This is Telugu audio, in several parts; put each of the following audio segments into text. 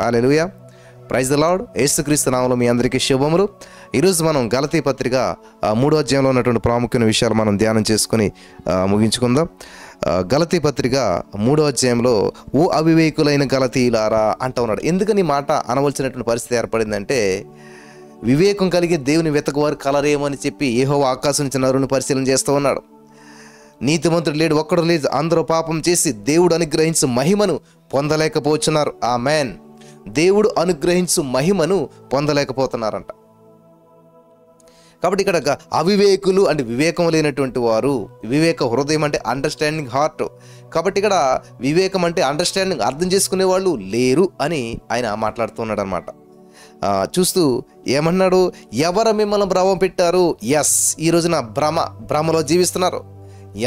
Hallelujah, praise the lord. యేసుక్రీస్తు నామములో మీ అందరికీ శుభములు. ఈరోజు మనం గలతీ పత్రిక 3వ అధ్యాయంలో ఉన్నటువంటి ప్రాముఖ్యమైన విషయాలు మనం ధ్యానం చేసుకొని ముగించుకుందాం. గలతీ పత్రిక 3వ అధ్యాయంలో ఓ అవివేకులైన గలతీయులారా అంటూ ఉన్నాడు. ఎందుకని ఈ మాట అనవలసినటువంటి పరిస్థితి ఏర్పడిందంటే, వివేకం కలిగి దేవుని వెతకవారు కలరేమని చెప్పి యెహోవా ఆకాశం నుంచి నరుని పరిశీలన చేస్తూ ఉన్నాడు. నీతిమంతుడు లేడు, ఒక్కడు లేదు, అందరూ పాపం చేసి దేవుడు అనుగ్రహించు మహిమను పొందలేకపోతున్నారు. ఆమేన్. దేవుడు అనుగ్రహించు మహిమను పొందలేకపోతున్నారంట. కాబట్టి ఇక్కడ అవివేకులు అంటే వివేకం లేనటువంటి వారు, వివేక హృదయం అంటే అండర్స్టాండింగ్ హార్ట్. కాబట్టి ఇక్కడ వివేకం అంటే అండర్స్టాండింగ్, అర్థం చేసుకునే వాళ్ళు లేరు అని ఆయన మాట్లాడుతున్నాడు అనమాట. చూస్తూ ఏమన్నాడు, ఎవరు మిమ్మల్ని భ్రమ పెట్టారు? ఎస్, ఈ రోజున భ్రమలో జీవిస్తున్నారు.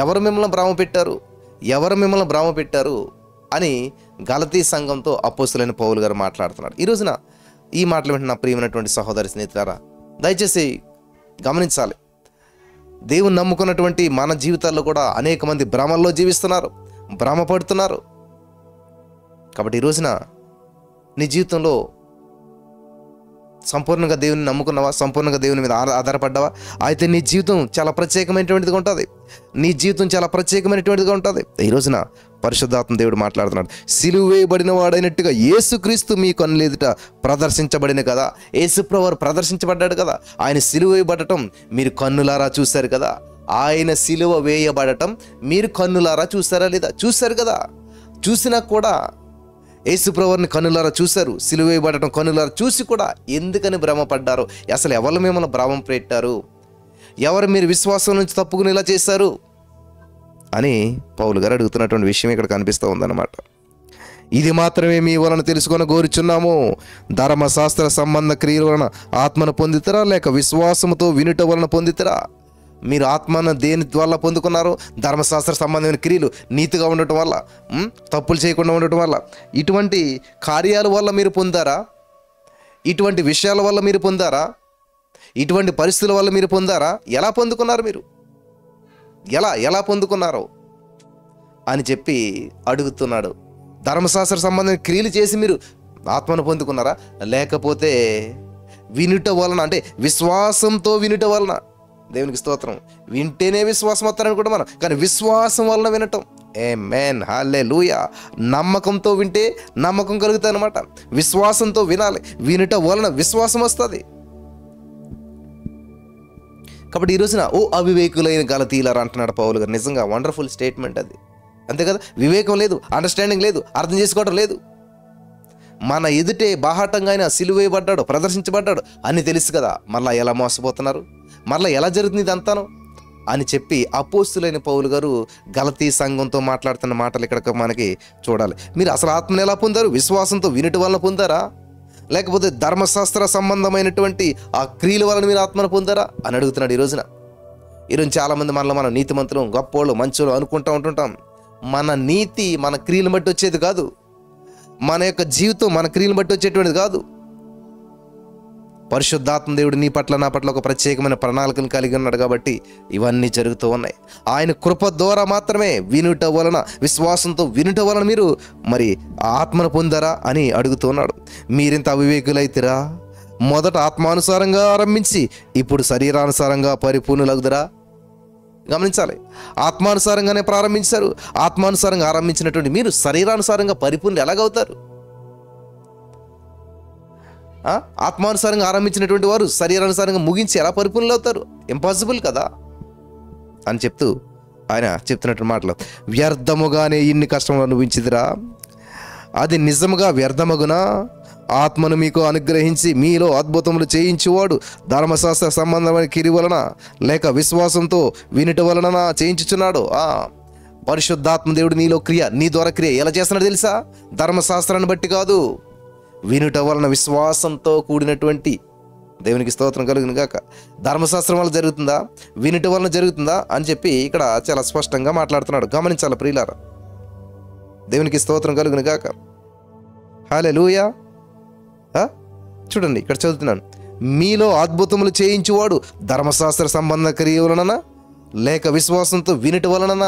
ఎవరు మిమ్మల్ని భ్రమ పెట్టారు, ఎవరు మిమ్మల్ని భ్రమ పెట్టారు అని గలతీ సంఘంతో అపోస్తలుడైన పౌలు గారు మాట్లాడుతున్నాడు. ఈ రోజున ఈ మాటలు వింటున్న ప్రియమైనటువంటి సహోదరి స్నేహితులారా, దయచేసి గమనించాలి. దేవుని నమ్ముకున్నటువంటి మన జీవితాల్లో కూడా అనేక మంది భ్రమల్లో జీవిస్తున్నారు, భ్రమపడుతున్నారు. కాబట్టి ఈ రోజున నీ జీవితంలో సంపూర్ణంగా దేవుని నమ్ముకున్నావా, సంపూర్ణంగా దేవుని మీద ఆధారపడ్డావా? అయితే నీ జీవితం చాలా ప్రత్యేకమైనటువంటిదిగా ఉంటుంది. నీ జీవితం చాలా ప్రత్యేకమైనటువంటిదిగా ఉంటుంది. ఈ రోజున పరిశుద్ధాత్మ దేవుడు మాట్లాడుతున్నాడు. సిలువ వేయబడిన వాడైనట్టుగా యేసుక్రీస్తు మీ కన్నుల ఎదుట ప్రదర్శించబడిన కదా. యేసుప్రభువు ప్రదర్శించబడ్డాడు కదా. ఆయన సిలువ వేయబడటం మీరు కన్నులారా చూశారు కదా. ఆయన సిలువ వేయబడటం మీరు కన్నులారా చూసారా లేదా? చూశారు కదా. చూసినా కూడా యేసుప్రభువుని కన్నులారా చూశారు, సిలువ వేయబడటం కన్నులారా చూసి కూడా ఎందుకని భ్రమపడ్డారు? అసలు ఎవరు మిమ్మల్ని భ్రమ పెట్టారు? ఎవరు మీరు విశ్వాసం నుంచి తప్పుకుని ఇలా చేశారు అని పౌలు గారు అడుగుతున్నటువంటి విషయం ఇక్కడ కనిపిస్తూ ఉందన్నమాట. ఇది మాత్రమే మీ వలన తెలుసుకొని కోరుచున్నాము, ధర్మశాస్త్ర సంబంధ క్రియల వలన ఆత్మను పొందితరా లేక విశ్వాసముతో వినుట వలన పొందితరా? మీరు ఆత్మను దేని వల్ల పొందుకున్నారు? ధర్మశాస్త్ర సంబంధమైన క్రియలు, నీతిగా ఉండటం వల్ల, తప్పులు చేయకుండా ఉండటం వల్ల, ఇటువంటి కార్యాల వల్ల మీరు పొందారా? ఇటువంటి విషయాల వల్ల మీరు పొందారా? ఇటువంటి పరిస్థితుల వల్ల మీరు పొందారా? ఎలా పొందుకున్నారు? మీరు ఎలా పొందుకున్నారు అని చెప్పి అడుగుతున్నాడు. ధర్మశాస్త్ర సంబంధమైన క్రియలు చేసి మీరు ఆత్మను పొందుకున్నారా, లేకపోతే వినుట వలన అంటే విశ్వాసంతో వినుట వలన? దేవునికి స్తోత్రం. వింటేనే విశ్వాసం వస్తారనుకుంటాం మనం, కానీ విశ్వాసం వలన వినటం. ఆమేన్, హల్లెలూయా. నమ్మకంతో వింటే నమ్మకం కలుగుతుంది అనమాట. విశ్వాసంతో వినాలి, వినుట వలన విశ్వాసం వస్తుంది. కాబట్టి ఈ రోజున ఓ అవివేకులైన గలతీయులారా అంటున్నాడు పౌలు గారు. నిజంగా వండర్ఫుల్ స్టేట్మెంట్ అది. అంతే కదా. వివేకం లేదు, అండర్స్టాండింగ్ లేదు, అర్థం చేసుకోవడం లేదు. మన ఎదుటే బాహాటంగా ఆయన సిలువ వేయబడ్డాడు, ప్రదర్శించబడ్డాడు అని తెలుసు కదా. మళ్ళీ ఎలా మోసపోతున్నారు, మళ్ళీ ఎలా జరుగుతుంది ఇదంతాను అని చెప్పి అపోస్తులైన పౌలు గారు గలతీ సంఘంతో మాట్లాడుతున్న మాటలు ఇక్కడ మనకి చూడాలి. మీరు అసలు ఆత్మను ఎలా పొందారు? విశ్వాసంతో వినుట వలన పొందారా, లేకపోతే ధర్మశాస్త్ర సంబంధమైనటువంటి ఆ క్రియల వలన మీరు ఆత్మను పొందారా అని అడుగుతున్నాడు. ఈరోజు చాలామంది మనం నీతిమంతులు, గొప్పోళ్ళు, మంచోళ్ళు అనుకుంటూ ఉంటుంటాం. మన నీతి మన క్రియలను బట్టి వచ్చేది కాదు. మన యొక్క జీవితం మన క్రియలను బట్టి వచ్చేటువంటిది కాదు. పరిశుద్ధాత్మ దేవుడు నీ పట్ల నా పట్ల ఒక ప్రత్యేకమైన ప్రణాళికను కలిగి ఉన్నాడు కాబట్టి ఇవన్నీ జరుగుతూ ఉన్నాయి. ఆయన కృప ద్వారా మాత్రమే వినుట వలన, విశ్వాసంతో వినుట వలన మీరు మరి ఆత్మను పొందారా అని అడుగుతూ ఉన్నాడు. మీరింత అవివేకులైతేరా, మొదట ఆత్మానుసారంగా ఆరంభించి ఇప్పుడు శరీరానుసారంగా పరిపూర్ణులగుదరా? గమనించాలి. ఆత్మానుసారంగానే ప్రారంభించారు. ఆత్మానుసారంగా ఆరంభించినటువంటి మీరు శరీరానుసారంగా పరిపూర్ణులు ఎలాగవుతారు? ఆత్మానుసారంగా ఆరంభించినటువంటి వారు శరీరానుసారంగా ముగించి ఎలా పరిపూర్ణులు అవుతారు? ఇంపాసిబుల్ కదా అని చెప్తూ ఆయన చెప్తున్నట్టు మాటలు, వ్యర్థముగానే ఇన్ని కష్టములు అనుభవించిదిరా, అది నిజముగా వ్యర్థమగునా? ఆత్మను మీకు అనుగ్రహించి మీలో అద్భుతములు చేయించువాడు ధర్మశాస్త్ర సంబంధమైన క్రియ వలన లేక విశ్వాసంతో వినుట వలన చేయించుచున్నాడు. పరిశుద్ధాత్మ దేవుడు నీలో క్రియ, నీ ద్వారా క్రియ ఎలా చేస్తున్నాడు తెలుసా? ధర్మశాస్త్రాన్ని బట్టి కాదు, వినుట వలన విశ్వాసంతో కూడినటువంటి. దేవునికి స్తోత్రం కలుగును గాక. ధర్మశాస్త్రం వల్ల జరుగుతుందా, వినుట వలన జరుగుతుందా అని చెప్పి ఇక్కడ చాలా స్పష్టంగా మాట్లాడుతున్నాడు. గమనించాలి ప్రియులారా. దేవునికి స్తోత్రం కలుగును గాక. హల్లెలూయా. చూడండి ఇక్కడ చదువుతున్నాను. మీలో అద్భుతములు చేయించువాడు ధర్మశాస్త్ర సంబంధ క్రియ వలన లేక విశ్వాసంతో వినుట వలన?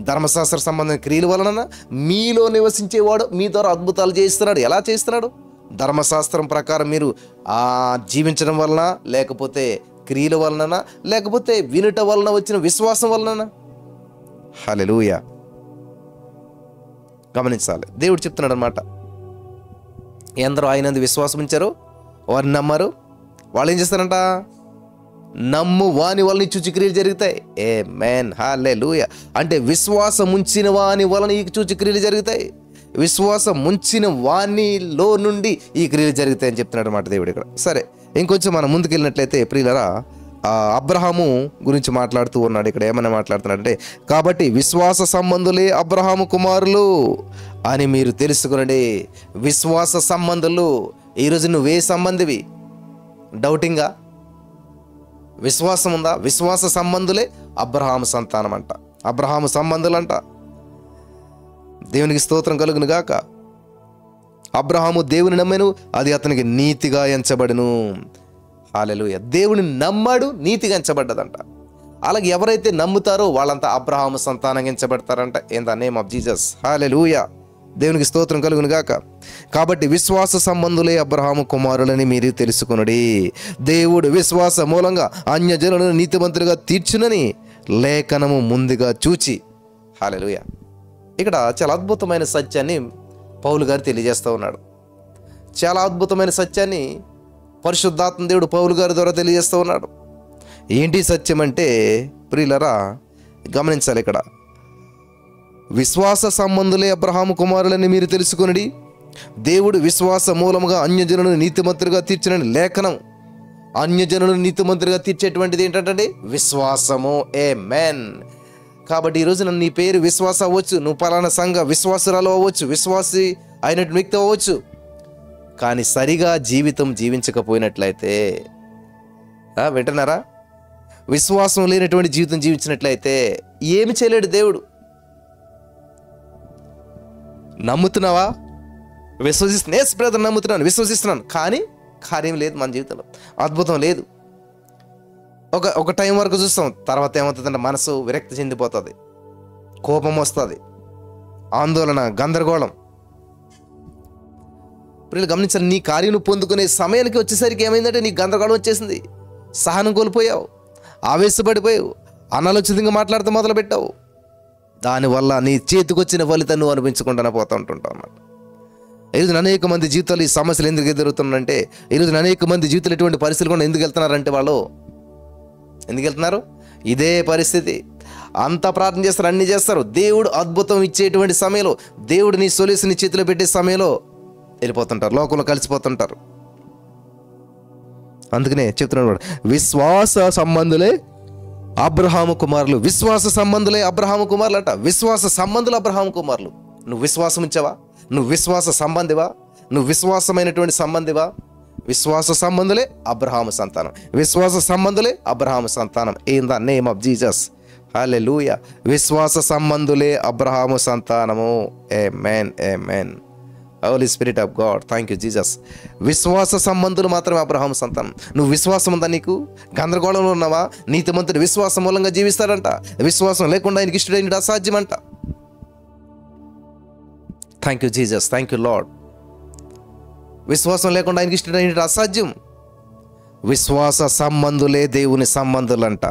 ధర్మశాస్త్ర సంబంధమైన క్రియల వలన మీలో నివసించేవాడు మీ ద్వారా అద్భుతాలు చేయిస్తున్నాడు. ఎలా చేస్తున్నాడు? ధర్మశాస్త్రం ప్రకారం మీరు జీవించడం వలన, లేకపోతే క్రియల వలన, లేకపోతే వినుట వలన వచ్చిన విశ్వాసం వలన? హల్లెలూయా. గమనించాలి, దేవుడు చెప్తున్నాడు అనమాట, ఎందరో ఆయనందు విశ్వాసం ఉంచారో వారిని నమ్మారు, వాళ్ళు ఏం చేస్తారంట? నమ్ము వాని వలన ఈ సూచక్రియలు జరుగుతాయి. ఆమేన్, హల్లెలూయా. అంటే విశ్వాసం ఉంచిన వాని వలన ఈ సూచక్రియలు జరుగుతాయి, విశ్వాసం ఉంచిన వానిలో నుండి ఈ క్రియలు జరుగుతాయి అని చెప్తున్నాడు అనమాట దేవుడు ఇక్కడ. సరే, ఇంకొంచెం మనం ముందుకెళ్ళినట్లయితే ప్రియులరా, అబ్రహాము గురించి మాట్లాడుతూ ఉన్నాడు. ఇక్కడ ఏమైనా మాట్లాడుతున్నాడంటే, కాబట్టి విశ్వాస సంబంధులే అబ్రహాము కుమారులు అని మీరు తెలుసుకునండి. విశ్వాస సంబంధులు. ఈరోజు నువ్వే సంబంధివి? డౌటింగా? విశ్వాసం ఉందా? విశ్వాస సంబంధులే అబ్రహాము సంతానం అంట, అబ్రహాము సంబంధులంట. దేవునికి స్తోత్రం కలుగును గాక. అబ్రహాము దేవుని నమ్మెను, అది అతనికి నీతిగా ఎంచబడును. హల్లెలూయా. దేవుని నమ్మాడు, నీతిగా ఎంచబడ్డదంట. అలాగే ఎవరైతే నమ్ముతారో వాళ్ళంతా అబ్రహాము సంతానంగా ఎంచబడతారంట. In the name of Jesus. Hallelujah. దేవునికి స్తోత్రం కలుగును గాక. కాబట్టి విశ్వాస సంబంధులే అబ్రహాము కుమారులని మీరు తెలుసుకొనుడి. దేవుడు విశ్వాస మూలంగా అన్యజనులను నీతిమంతులుగా తీర్చునని లేఖనము ముందుగా చూచి. హల్లెలూయా. ఇక్కడ చాలా అద్భుతమైన సత్యాన్ని పౌలు గారు తెలియజేస్తూ ఉన్నాడు. చాలా అద్భుతమైన సత్యాన్ని పరిశుద్ధాత్మ దేవుడు పౌలు గారి ద్వారా తెలియజేస్తూ ఉన్నాడు. ఏంటి సత్యం అంటే ప్రియులరా, గమనించాలి ఇక్కడ. విశ్వాస సంబంధులే అబ్రహాము కుమారులని మీరు తెలుసుకొనుడి. దేవుడు విశ్వాస మూలముగా అన్యజనులను నీతిమంతులుగా తీర్చినని లేఖనం. అన్యజనులను నీతిమంతులుగా తీర్చేటువంటిది ఏంటంటే విశ్వాసము. ఆమేన్. కాబట్టి ఈరోజు నీ పేరు విశ్వాస అవ్వచ్చు, నువ్వు పలానా సంఘ విశ్వాసురాలు అవ్వచ్చు, విశ్వాసి అయినట్టు వ్యక్తి అవ్వచ్చు. కానీ సరిగా జీవితం జీవించకపోయినట్లయితే, వింటున్నారా? విశ్వాసం లేనటువంటి జీవితం జీవించినట్లయితే ఏమి చేయలేడు దేవుడు. నమ్ముతున్నావా? విశ్వసిస్తున్నా, ఎస్ బ్రదర్ నమ్ముతున్నాను, విశ్వసిస్తున్నాను, కానీ కార్యం లేదు మన జీవితంలో, అద్భుతం లేదు. ఒక టైం వరకు చూస్తాం, తర్వాత ఏమవుతుందంటే మనసు విరక్తి చెందిపోతుంది, కోపం వస్తుంది, ఆందోళన, గందరగోళం. ఇప్పుడు గమనించాలి, నీ కార్యం పొందుకునే సమయానికి వచ్చేసరికి ఏమైందంటే నీకు గందరగోళం వచ్చేసింది, సహనం కోల్పోయావు, ఆవేశపడిపోయావు, అనాలోచితంగా మాట్లాడుతూ మొదలుపెట్టావు. దానివల్ల నీ చేతికి వచ్చిన ఫలితం నువ్వు అనిపించకుండా పోతూ ఉంటుంటావు అన్నమాట. ఈరోజు అనేక మంది జీవితాలు ఈ సమస్యలు ఎందుకు ఎదురవుతున్నాయంటే, ఈరోజు అనేక మంది జీవితాలు ఎటువంటి పరిస్థితులు కూడా ఎందుకు వెళ్తున్నారంటే, వాళ్ళు ఎందుకు వెళ్తున్నారు? ఇదే పరిస్థితి. అంతా ప్రార్థన చేస్తారు, అన్నీ చేస్తారు. దేవుడు అద్భుతం ఇచ్చేటువంటి సమయంలో, దేవుడు నీ సొల్యూషన్ నీ చేతిలో పెట్టే సమయంలో వెళ్ళిపోతుంటారు, లోకంలో కలిసిపోతుంటారు. అందుకనే చెప్తున్నాడు, విశ్వాస సంబంధులే అబ్రహాము కుమారులు. విశ్వాస సంబంధులే అబ్రహాము కుమారులు అంట. విశ్వాస సంబంధులు అబ్రహాము కుమారులు. నువ్వు విశ్వాసం ఇచ్చావా? నువ్వు విశ్వాస సంబంధివా? నువ్వు విశ్వాసమైనటువంటి సంబంధివా? విశ్వాస సంబంధులే అబ్రహాము సంతానం. విశ్వాస సంబంధులే అబ్రహాము సంతానం. In the name of Jesus. Hallelujah. విశ్వాస సంబంధులే అబ్రహాము సంతానము. Amen, amen. Holy spirit of God, thank you Jesus. విశ్వాస సంబంధులు మాత్రమే అబ్రహాము సంతానం. నువ్వు విశ్వాసం ఉందా? నీకు గందరగోళంలో ఉన్నావా? నీతిమంతుడు విశ్వాసం మూలంగా జీవిస్తాడంట. విశ్వాసం లేకుండా ఆయనకి ఇష్టడైనది అసాధ్యమంట. Thank you Jesus, thank you Lord. విశ్వాసం లేకుండా ఆయనకి ఇష్టడైనది అసాధ్యం. విశ్వాస సంబంధులే దేవుని సంబంధులంట.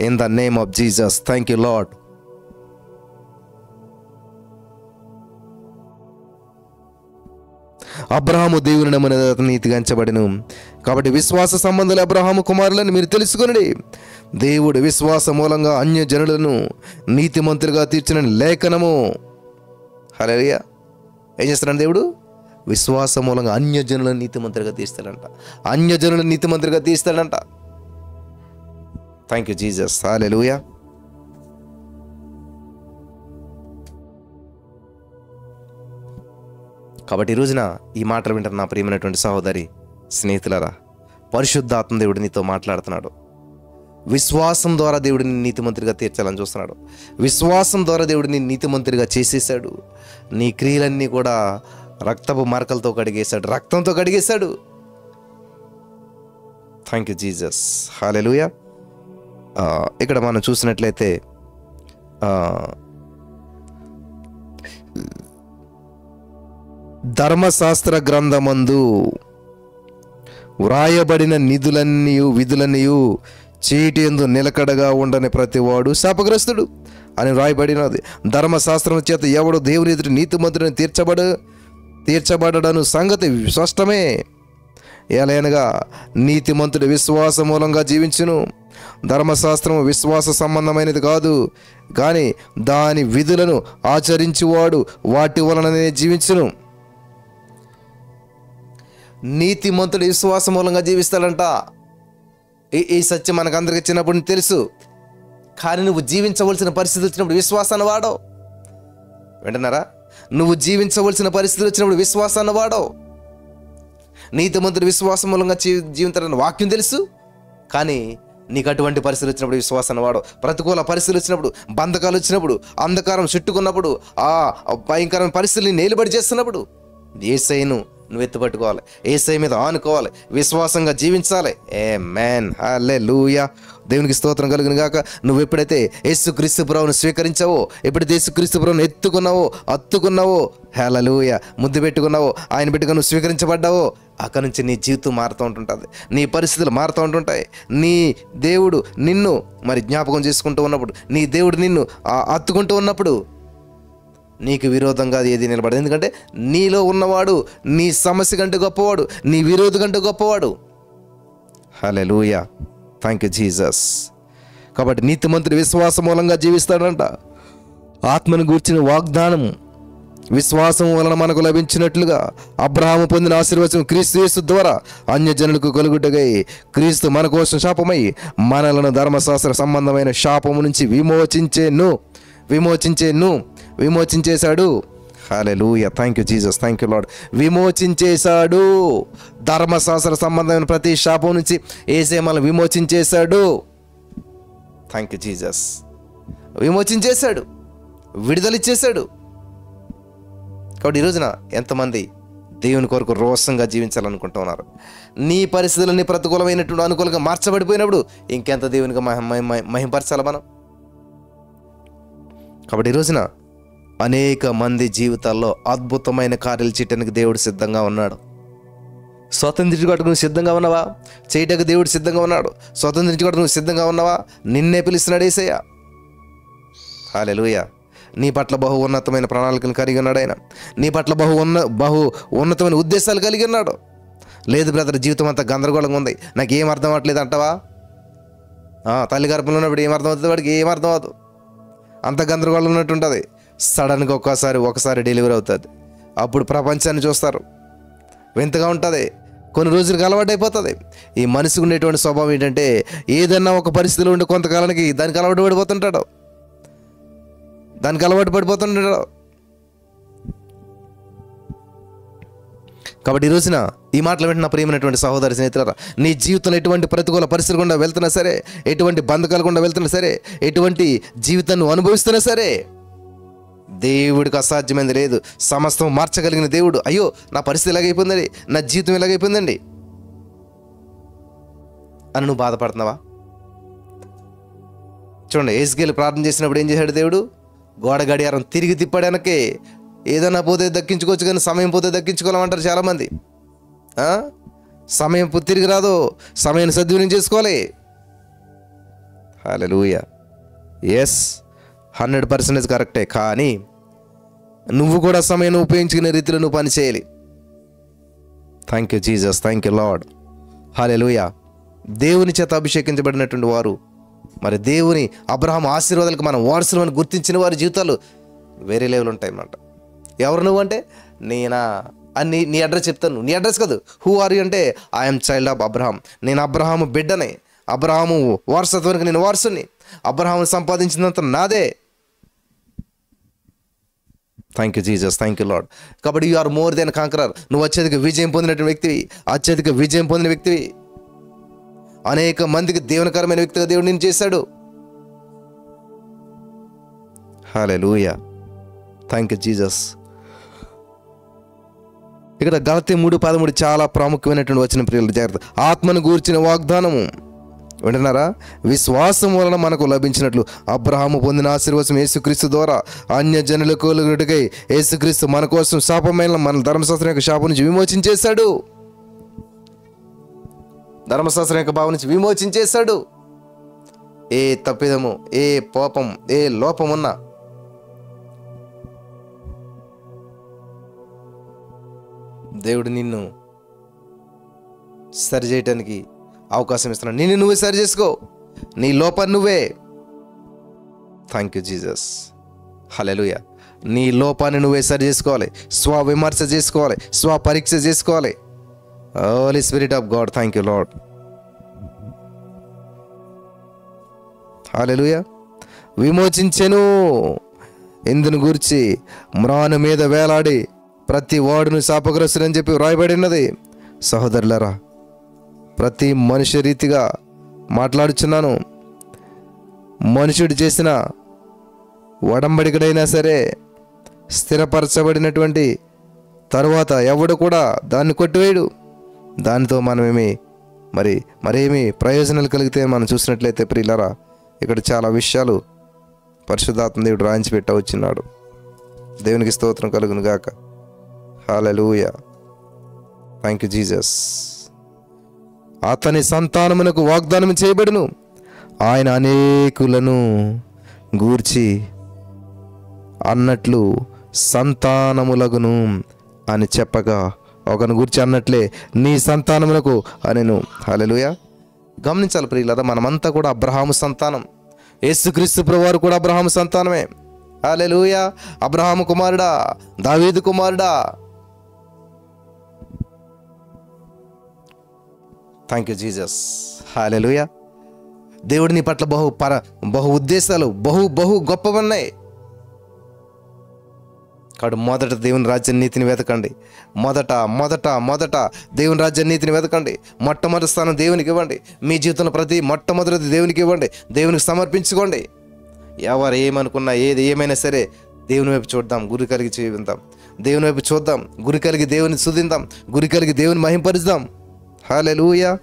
In the name of Jesus, thank you Lord. Abraham దేవుని నమ్మిన నీతిగా ఎంచబడెను. కాబట్టి విశ్వాస సంబంధాలు అబ్రహాము కుమారులని మీరు తెలుసుకొనండి. దేవుడు విశ్వాస మూలంగా అన్య జనులను నీతిమంతులుగా తీర్చిన లేఖనము. హల్లెలూయా. ఏం చేస్తాడు దేవుడు? విశ్వాస మూలంగా అన్యజనులను నీతిమంతులుగా తీస్తాడంట. అన్యజనులను నీతిమంతులుగా తీస్తాడంట. Thank you Jesus. హల్లెలూయా. కాబట్టి ఈ రోజున ఈ మాటలు వింటారు నా ప్రియమైనటువంటి సహోదరి, స్నేహితులారా, పరిశుద్ధాత్మ దేవుడు నీతో మాట్లాడుతున్నాడు. విశ్వాసం ద్వారా దేవుడిని నీతిమంతుడిగా తీర్చాలని చూస్తున్నాడు. విశ్వాసం ద్వారా దేవుడిని నీతిమంతుడిగా చేసేసాడు. నీ క్రియలన్నీ కూడా రక్తపు మరకలతో కడిగేశాడు, రక్తంతో కడిగేశాడు. Thank you Jesus. హల్లెలూయా. ఇక్కడ మనం చూసినట్లయితే ధర్మశాస్త్ర గ్రంథమందు వ్రాయబడిన విధులన్నీయు చీటి యందు నిలకడగా ఉండని ప్రతివాడు శాపగ్రస్తుడు అని వ్రాయబడినది. ధర్మశాస్త్రం చేత ఎవడు దేవుని ఎదుటి నీతిమంతుడని తీర్చబడను సంగతి స్పష్టమే. ఏలైనగా నీతిమంతుడు విశ్వాస మూలంగా జీవించును. ధర్మశాస్త్రము విశ్వాస సంబంధమైనది కాదు, కానీ దాని విధులను ఆచరించువాడు వాటి వలననే జీవించును. నీతిమంతుడు విశ్వాస మూలంగా జీవిస్తాడంట. ఈ సత్యం మనకందరికి చిన్నప్పుడు తెలుసు. కానీ నువ్వు జీవించవలసిన పరిస్థితి వచ్చినప్పుడు విశ్వాసాన్ని వాడవు. వింటున్నారా? నువ్వు జీవించవలసిన పరిస్థితి వచ్చినప్పుడు విశ్వాసాన్ని వాడవు. నీతిమంతుడు విశ్వాసం మూలంగా జీవించాలని వాక్యం తెలుసు, కానీ నీకు అటువంటి పరిస్థితులు వచ్చినప్పుడు విశ్వాసాన్ని వాడవు. ప్రతికూల పరిస్థితులు వచ్చినప్పుడు, బంధకాలు వచ్చినప్పుడు, అంధకారం చుట్టుకున్నప్పుడు, ఆ భయంకరమైన పరిస్థితుల్ని నిలబడి చేస్తున్నప్పుడు యేసయ్యను నువ్వు ఎత్తుపట్టుకోవాలి, యేసయ్య మీద ఆనుకోవాలి, విశ్వాసంగా జీవించాలి. ఆమేన్, హల్లెలూయా. దేవునికి స్తోత్రం కలుగును గాక. నువ్వు ఎప్పుడైతే యేసుక్రీస్తు ప్రభువును స్వీకరించావో, ఎప్పుడైతే యేసుక్రీస్తు ప్రభువును హత్తుకున్నావో, హల్లెలూయా, ముద్దు పెట్టుకున్నావో, ఆయన బిడ్డగా నువ్వు స్వీకరించబడ్డావో, అక్కడి నుంచి నీ జీవితం మారుతూ ఉంటుంటుంది, నీ పరిస్థితులు మారుతూ ఉంటుంటాయి. నీ దేవుడు నిన్ను మరి జ్ఞాపకం చేసుకుంటూ ఉన్నప్పుడు, నీ దేవుడు నిన్ను హత్తుకుంటూ ఉన్నప్పుడు నీకు విరోధంగా ఏది నిలబడదు. ఎందుకంటే నీలో ఉన్నవాడు నీ సమస్య కంటే గొప్పవాడు, నీ విరోధి కంటే గొప్పవాడు. హల్లెలూయా, థ్యాంక్ యూ జీసస్. కాబట్టి నీతిమంతుడు విశ్వాస మూలంగా జీవిస్తాడంట. ఆత్మను గూర్చిన వాగ్దానం విశ్వాసం వలన మనకు లభించినట్లుగా అబ్రహాము పొందిన ఆశీర్వచనం క్రీస్తు యేసు ద్వారా అన్యజనులకు కలుగుటకై క్రీస్తు మన కోసం శాపమై మనలను ధర్మశాస్త్ర సంబంధమైన శాపము నుంచి విమోచించేశాడు. Hallelujah, thank you Jesus, thank you Lord. విమోచించేశాడు. ధర్మశాస్త్ర సంబంధమైన ప్రతి శాపం నుంచి యేసే మనల్ని విమోచించేశాడు. Thank you Jesus. విమోచించేశాడు, విడుదలిచ్చేశాడు. కాబట్టి ఈరోజున ఎంతమంది దేవుని కొరకు రోషంగా జీవించాలనుకుంటూ ఉన్నారు? నీ పరిస్థితులన్నీ ప్రతికూలమైనటువంటి అనుకూలంగా మార్చబడిపోయినప్పుడు ఇంకెంత దేవునికి మహింపరచాలి మనం? కాబట్టి ఈరోజున అనేక మంది జీవితాల్లో అద్భుతమైన కార్యాలు చేయటానికి దేవుడు సిద్ధంగా ఉన్నాడు. స్వతంత్రించుకోవడానికి నువ్వు సిద్ధంగా ఉన్నావా? చేయటానికి దేవుడు సిద్ధంగా ఉన్నాడు. స్వతంత్రించుకోవడానికి నువ్వు సిద్ధంగా ఉన్నావా? నిన్నే పిలుస్తున్నాడు యేసయ్య. హల్లెలూయా. నీ పట్ల బహు ఉన్నతమైన ప్రణాళికలు కలిగి ఉన్నాడు ఆయన. నీ పట్ల బహు ఉన్నతమైన ఉద్దేశాలు కలిగి ఉన్నాడు. లేదు బ్రదర్, జీవితం అంతా గందరగోళంగా ఉంది, నాకు ఏం అర్థం అవ్వట్లేదు అంటావా? తల్లి గర్భంలో ఉన్నప్పుడు ఏం అర్థం అవుతుంది? వాడికి ఏం అర్థం అవ్వదు, అంత గందరగోళం ఉన్నట్టు ఉంటుంది. సడన్గా ఒకసారి డెలివరీ అవుతుంది. అప్పుడు ప్రపంచాన్ని చూస్తారు, వింతగా ఉంటుంది, కొన్ని రోజులకు అలవాటు అయిపోతుంది. ఈ మనిషికి ఉండేటువంటి స్వభావం ఏంటంటే ఏదన్నా ఒక పరిస్థితిలో ఉండి కొంతకాలానికి దానికి అలవాటు పడిపోతుంటాడు. కాబట్టి ఈ రోజున ఈ మాటలు వింటున్న ప్రియమైనటువంటి సహోదరి స్నేహితులారా, నీ జీవితంలో ఎటువంటి ప్రతికూల పరిస్థితులు గుండా వెళ్తున్నా సరే, ఎటువంటి బంధకాలు గుండా వెళ్తున్నా సరే, ఎటువంటి జీవితాన్ని అనుభవిస్తున్నా సరే, దేవుడికి అసాధ్యమైనది లేదు. సమస్తం మార్చగలిగిన దేవుడు. అయ్యో నా పరిస్థితి ఇలాగైపోయిందండి, నా జీవితం ఇలాగైపోయిందండి అని నువ్వు బాధపడుతున్నావా? చూడండి, యేసుకేలు ప్రార్థన చేసినప్పుడు ఏం చేశాడు దేవుడు? గోడ గడియారం తిరిగి తిప్పడానికే. ఏదైనా పోతే దక్కించుకోవచ్చు, కానీ సమయం పోతే దక్కించుకోవాలంటారు చాలామంది. సమయం తిరిగి రాదు, సమయాన్ని సద్వినియోగం చేసుకోవాలి. హల్లెలూయా. ఎస్, 100% కరెక్టే. కానీ నువ్వు కూడా సమయాన్ని ఉపయోగించుకునే రీతిలో నువ్వు పని చేయాలి. Thank you Jesus, thank you Lord. Hallelujah. దేవుని చేత అభిషేకించబడినటువంటి వారు, మరి దేవుని అబ్రహాము ఆశీర్వాదాలకు మనం వారసులు అని గుర్తించిన వారి జీవితాలు వేరే లెవెల్ ఉంటాయి అన్నమాట. ఎవరు నువ్వు అంటే, నేనా అని నీ అడ్రస్ చెప్తాను. నీ అడ్రస్ కాదు. హూ ఆర్ యూ అంటే, ఐఎమ్ చైల్డ్ ఆఫ్ అబ్రహాం. నేను అబ్రహాము బిడ్డనే. అబ్రహాము వారసత్వానికి నేను వారసుని. అబ్రహాము సంపాదించినంత నాదే. Thank you Jesus, thank you lord. కాబట్టి you are more than conqueror. నువ్వు అత్యధిక విజయం పొందినటువంటి వ్యక్తివి. అనేక మందికి దేవునికరమైన వ్యక్తిగా దేవుడు నిన్ను చేశాడు. హల్లెలూయా, థ్యాంక్ యూ జీసస్. ఇక్కడ గలతీ 3:13 చాలా ప్రాముఖ్యమైనటువంటి వచనం ప్రియులు, జాగ్రత్త. ఆత్మను గూర్చిన వాగ్దానము వింటున్నారా? విశ్వాసం వలన మనకు లభించినట్లు అబ్రహాము పొందిన ఆశీర్వాదం యేసుక్రీస్తు ద్వారా అన్యజనులకు కలుగుటకై యేసుక్రీస్తు మన కోసం శాపమైన మన ధర్మశాస్త్రం యొక్క శాపం నుంచి విమోచించేశాడు. ధర్మశాస్త్రం యొక్క భావం నుంచి విమోచించేశాడు. ఏ తప్పిదము, ఏ పాపం, ఏ లోపమున్నా దేవుడు నిన్ను సరి చేయటానికి అవకాశం ఇస్తున్నాడు. నిన్ను నువ్వే సరి చేసుకో, నీ లోపాన్ని నువ్వే. Thank you Jesus. హల్లెలూయా. నీ లోపాన్ని నువ్వే సరి చేసుకోవాలి, స్వవిమర్శ చేసుకోవాలి, స్వపరీక్ష చేసుకోవాలి. Holy spirit of God, thank you Lord. Hallelujah. విమోచించెను ఇందును గూర్చి మ్రాను మీద వేలాడి ప్రతి వాడును శాపగ్రస్తుడని చెప్పి వ్రాయబడినది. సహోదరులారా, ప్రతి మనుష్య రీతిగా మాట్లాడుచున్నాను. మనుషుడు చేసిన ఒడంబడికడైనా సరే స్థిరపరచబడినటువంటి తరువాత ఎవడు కూడా దాన్ని కొట్టివేయడు. దానితో మనమేమి మరేమి ప్రయోజనాలు కలిగితే మనం చూసినట్లయితే ప్రియులారా, ఇక్కడ చాలా విషయాలు పరిశుద్ధాత్మ దేవుడు రాయించి పెట్ట వచ్చినాడు. దేవునికి స్తోత్రం కలుగును గాక. హల్లెలూయా. Thank you Jesus. అతని సంతానమునకు వాగ్దానం చేయబడును, ఆయన అనేకులను గూర్చి అన్నట్లు సంతానములగును అని చెప్పగా, ఒకను గూర్చి అన్నట్లే నీ సంతానములకు అనెను. హల్లెలూయా. గమనించాలి ప్రియులారా, మనమంతా కూడా అబ్రహాము సంతానం. యేసుక్రీస్తు ప్రభువారు కూడా అబ్రహాము సంతానమే. హల్లెలూయా. అబ్రహాము కుమారుడా, దావీదు కుమారుడా. Thank you Jesus. హల్లెలూయా. దేవుడి నీ పట్ల బహు ఉద్దేశాలు బహు గొప్పవన్నాయి. కాబట్టి మొదట దేవుని రాజ్య నీతిని వెతకండి. మొదట దేవుని రాజ్య నీతిని వెతకండి. మొట్టమొదటి స్థానం దేవునికి ఇవ్వండి. మీ జీవితంలో ప్రతి మొట్టమొదటిది దేవునికి ఇవ్వండి. దేవునికి సమర్పించుకోండి. ఎవరు ఏమనుకున్నా, ఏమైనా సరే దేవుని వైపు చూద్దాం, గురి కలిగి జీవిద్దాం. దేవుని వైపు చూద్దాం, గురి కలిగి దేవుని స్తుతిద్దాం, గురి కలిగి దేవుని మహింపరుద్దాం. హల్లెలూయా.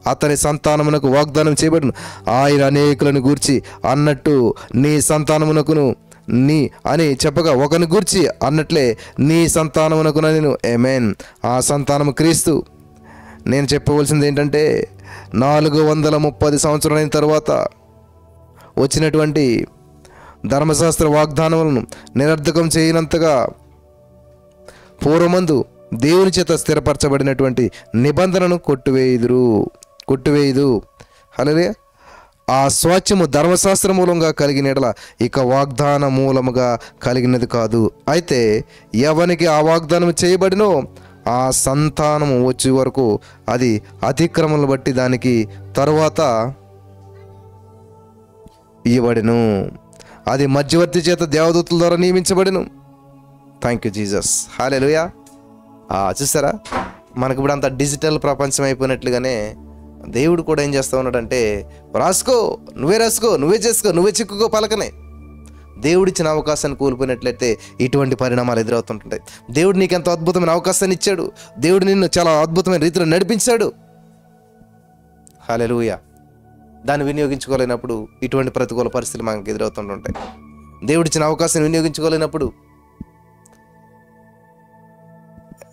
అతని సంతానమునకు వాగ్దానం చేయబడును, ఆయన అనేకులను గూర్చి అన్నట్టు నీ సంతానమునకును నీ అని చెప్పగా, ఒకని గూర్చి అన్నట్లే నీ సంతానమునకు నేను. ఆమేన్. ఆ సంతానము క్రీస్తు. నేను చెప్పవలసింది ఏంటంటే, 430 సంవత్సరాలైన తర్వాత వచ్చినటువంటి ధర్మశాస్త్ర వాగ్దానములను నిరర్ధకం చేయనంతగా పూర్వమందు దేవుని చేత స్థిరపరచబడినటువంటి నిబంధనను కొట్టువేయుదు. హల్లెలూయా. ఆ స్వాచ్ఛము ధర్మశాస్త్ర మూలంగా కలిగిన ఎడల ఇక వాగ్దాన మూలముగా కలిగినది కాదు. అయితే ఎవనికి ఆ వాగ్దానం చేయబడినో ఆ సంతానము వచ్చే వరకు అది అతిక్రమలను బట్టి దానికి తరువాత ఇవ్వబడెను. అది మధ్యవర్తి చేత దేవదూతల ద్వారా నియమించబడెను. Thank you Jesus. హల్లెలూయా. చూసారా, మనకి ఇప్పుడు అంత డిజిటల్ ప్రపంచం అయిపోయినట్లుగానే దేవుడు కూడా ఏం చేస్తూ ఉన్నాడంటే, రాసుకో, నువ్వే చేసుకో, నువ్వే చిక్కుకో పలకనే. దేవుడిచ్చిన అవకాశాన్ని కోల్పోయినట్లయితే ఇటువంటి పరిణామాలు ఎదురవుతుంటాయి. దేవుడు నీకు ఎంతో అద్భుతమైన అవకాశాన్ని ఇచ్చాడు. దేవుడు నిన్ను చాలా అద్భుతమైన రీతిలో నడిపించాడు. హల్లెలూయా. దాన్ని వినియోగించుకోలేనప్పుడు ఇటువంటి ప్రతికూల పరిస్థితులు మనకు ఎదురవుతుంటాయి. దేవుడిచ్చిన అవకాశాన్ని వినియోగించుకోలేనప్పుడు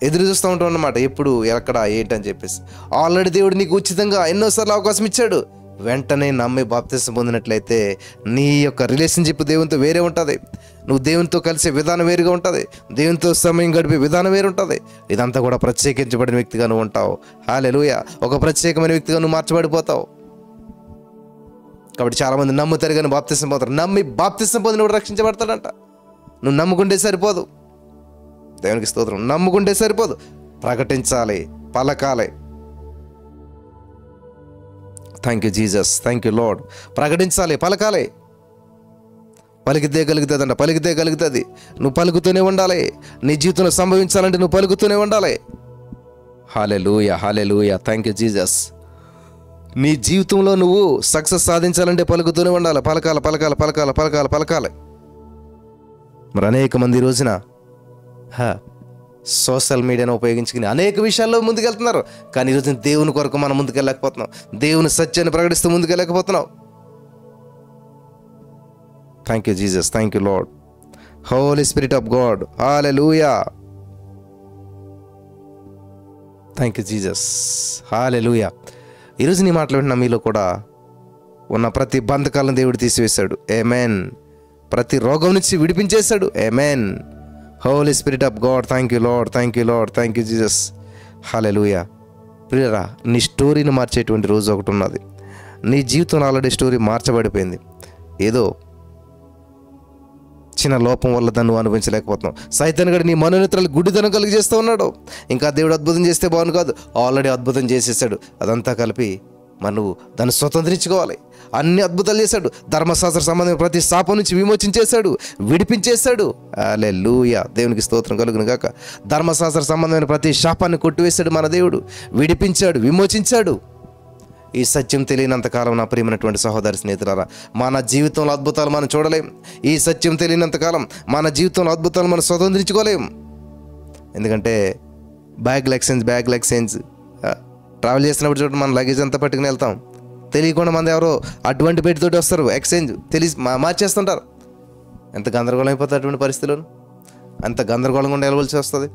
ఎదురు చూస్తూ ఉంటాం అన్నమాట, ఎప్పుడు ఎక్కడ ఏంటని చెప్పేసి. ఆల్రెడీ దేవుడు నీకు ఉచితంగా ఎన్నోసార్లు అవకాశం ఇచ్చాడు. వెంటనే నమ్మి బాప్తిసం పొందినట్లయితే నీ యొక్క రిలేషన్షిప్ దేవునితో వేరే ఉంటుంది. నువ్వు దేవునితో కలిసే విధానం వేరుగా ఉంటుంది. దేవునితో సమయం గడిపే విధానం వేరు ఉంటుంది. ఇదంతా కూడా ప్రత్యేకించబడిన వ్యక్తిగా నువ్వు ఉంటావు. హల్లెలూయా. ఒక ప్రత్యేకమైన వ్యక్తిగా నువ్వు మార్చబడిపోతావు. కాబట్టి చాలామంది నమ్ముతారు కానీ బాప్తిసం పోతారు. నమ్మి బాప్తిసం పొందినప్పుడు రక్షించబడతాడంట. నువ్వు నమ్ముకుంటే సరిపోదు. దేవునికి స్తోత్రం. నమ్ముకుంటే సరిపోదు, ప్రకటించాలి, పలకాలి. Thank you Jesus. Thank you lord. ప్రకటించాలి, పలకాలి. పలికితే కలుగుతుందంట, పలికితే కలుగుతుంది. నువ్వు పలుకుతూనే ఉండాలి. నీ జీవితంలో సంభవించాలంటే నువ్వు పలుకుతూనే ఉండాలి. Hallelujah. Hallelujah. Thank you Jesus. నీ జీవితంలో నువ్వు సక్సెస్ సాధించాలంటే పలుకుతూనే ఉండాలి. పలకాలి. మరి అనేక మంది రోజున సోషల్ మీడియాను ఉపయోగించుకుని అనేక విషయాల్లో ముందుకెళ్తున్నారు. కానీ ఈరోజు దేవుని కొరకు మనం ముందుకెళ్ళలేకపోతున్నాం. దేవుని సత్యాన్ని ప్రకటిస్తూ ముందుకెళ్ళలేకపోతున్నాం. Thank you Jesus, thank you Lord, holy spirit of God, hallelujah. Thank you Jesus, hallelujah. ఈరోజు నీ మాట్లాడిన మీలో కూడా ఉన్న ప్రతి బంధకాలను దేవుడు తీసివేశాడు. ఆమేన్. ప్రతి రోగం నుంచి విడిపించేశాడు. Amen. Holy spirit of God, thank you Lord, thank you Lord, thank you Jesus, hallelujah. ప్రియరా, నీ స్టోరీని మార్చేటువంటి రోజు ఒకటి ఉన్నది. నీ జీవితంలో ఆల్రెడీ స్టోరీ మార్చబడిపోయింది. ఏదో చిన్న లోపం వల్ల దాన్ని నువ్వు అనుభవించలేకపోతున్నావు. సైతాన్ గడు నీ మనోనేత్రాలు గుడ్డితనం కలిగి చేస్తూ ఉన్నాడు. ఇంకా దేవుడు అద్భుతం చేస్తే బాగుంది కాదు, ఆల్రెడీ అద్భుతం చేసేసాడు. అదంతా కలిపి నువ్వు దాన్ని స్వతంత్రించుకోవాలి. అన్ని అద్భుతాలు చేశాడు. ధర్మశాస్త్ర సంబంధమైన ప్రతి శాపం నుంచి విమోచించేశాడు, విడిపించేశాడు. హల్లెలూయా, దేవునికి స్తోత్రం కలుగును గాక. ధర్మశాస్త్ర సంబంధమైన ప్రతి శాపాన్ని కొట్టివేశాడు మన దేవుడు, విడిపించాడు, విమోచించాడు. ఈ సత్యం తెలియనంతకాలం నా ప్రియమైనటువంటి సహోదరి స్నేహితులారా, మన జీవితంలో అద్భుతాలు మనం చూడలేం. ఈ సత్యం తెలియనంతకాలం మన జీవితంలో అద్భుతాలు మనం స్వతంత్రించుకోలేం. ఎందుకంటే బ్యాగ్ ఎక్స్చేంజ్ ట్రావెల్ చేసినప్పుడు చూడండి, మన లగేజ్ అంతా పట్టుకుని వెళ్తాం. తెలియకుండా మంది ఎవరో అటువంటి పెట్టుతోటి వస్తారు, ఎక్స్చేంజ్ తెలిసి మార్చేస్తుంటారు. ఎంత గందరగోళం అయిపోతుంది అటువంటి పరిస్థితులను. అంత గందరగోళంగా ఉండి వెళ్ళవలసి వస్తుంది.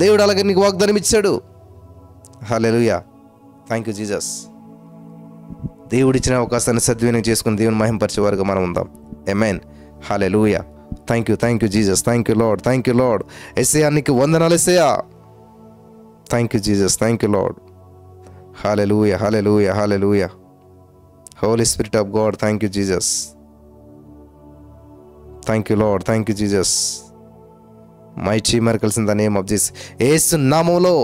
దేవుడు అలాగే నీకు వాగ్దానం ఇచ్చాడు. Hallelujah, thank you Jesus. దేవుడిచ్చిన అవకాశాన్ని సద్వినియోగం చేసుకుని దేవుని మహింపరిచే వారుగా మనం ఉందాం. Amen. Hallelujah, thank you Jesus, thank you Lord, thank you Lord. యేసయ్యా నీకు వందనాలు యేసయ్యా. Thank you Jesus, thank you Lord. Hallelujah, hallelujah, hallelujah. Holi spirit of God, thank you Jesus, thank you Lord, thank you Jesus. Mighty miracles in the name of Jesus. యేసు నామములో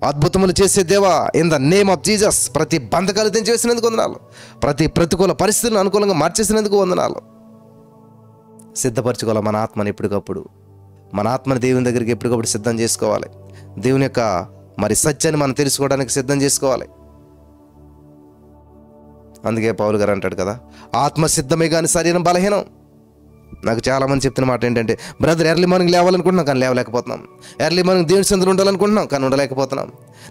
అద్భుతములు చేసే దేవా, in the name of Jesus. ప్రతి బంధకాలు తెంచివేసినందుకు వందనాలు. ప్రతి ప్రతికూల పరిస్థితులను అనుకూలంగా మార్చేసినందుకు వందనాలు. సిద్ధపరచుకోవాలి మన ఆత్మని ఎప్పటికప్పుడు. మన ఆత్మని దేవుని దగ్గరికి ఎప్పటికప్పుడు సిద్ధం చేసుకోవాలి. దేవుని యొక్క సత్యాన్ని మనం తెలుసుకోవడానికి సిద్ధం చేసుకోవాలి. అందుకే పౌలు గారు అంటాడు కదా, ఆత్మ సిద్ధమే కానీ శరీరం బలహీనం. నాకు చాలామంది చెప్తున్న మాట ఏంటంటే, బ్రదర్ ఎర్లీ మార్నింగ్ లేవాలనుకుంటున్నాం కానీ లేవలేకపోతున్నాం. ఎర్లీ మార్నింగ్ దేవుని సందులో ఉండాలనుకుంటున్నాం కానీ ఉండలేకపోతున్నాం.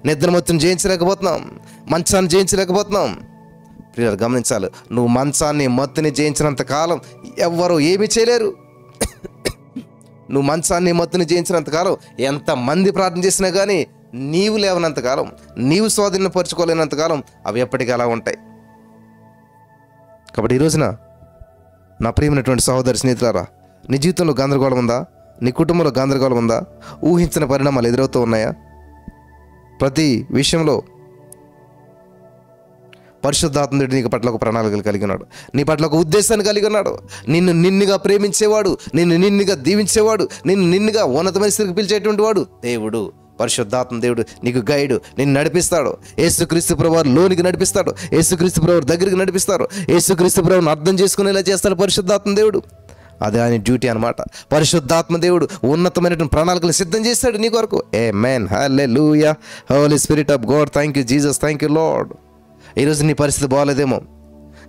నిద్ర మొత్తం జయించలేకపోతున్నాం, మంచాన్ని జయించలేకపోతున్నాం. ప్రియులారా గమనించాలి, నువ్వు మంచాన్ని మత్తుని జయించినంత కాలం ఎవ్వరూ ఏమీ చేయలేరు. నువ్వు మంచాన్ని మత్తుని జయించినంతకాలం ఎంతమంది ప్రార్థన చేసినా కానీ నీవు లేవనంతకాలం, నీవు స్వాధీనపరచుకోలేనంతకాలం అవి ఎప్పటికీ అలా ఉంటాయి. కాబట్టి ఈ రోజున నా ప్రియమైనటువంటి సహోదరి స్నేహితులారా, నీ జీవితంలో గందరగోళం ఉందా? నీ కుటుంబంలో గందరగోళం ఉందా? ఊహించిన పరిణామాలు ఎదురవుతూ ఉన్నాయా? ప్రతి విషయంలో పరిశుద్ధాత్ముడు నీ పట్ల ఒక ప్రణాళికలు కలిగి ఉన్నాడు, నీ పట్ల ఒక ఉద్దేశాన్ని కలిగి ఉన్నాడు. నిన్నుగా ప్రేమించేవాడు, నిన్నుగా దీవించేవాడు, నిన్నుగా ఉన్నతమైన స్థితికి పిలిచేటువంటి వాడు దేవుడు. పరిశుద్ధాత్మ దేవుడు నీకు గైడు, నిన్ను నడిపిస్తాడు. యేసుక్రీస్తు ప్రభువారు లోనికి నడిపిస్తాడు, యేసుక్రీస్తు ప్రభువారు దగ్గరికి నడిపిస్తాడు, యేసుక్రీస్తు ప్రభువును అర్థం చేసుకునేలా చేస్తాడు పరిశుద్ధాత్మ దేవుడు. అదే ఆయన డ్యూటీ అనమాట. పరిశుద్ధాత్మ దేవుడు ఉన్నతమైనటువంటి ప్రణాళికలు సిద్ధం చేస్తాడు నీ కొరకు. Amen. Hallelujah, Holi spirit of God, thank you Jesus, thank you Lord. ఈరోజు నీ పరిస్థితి బాగాలేదేమో.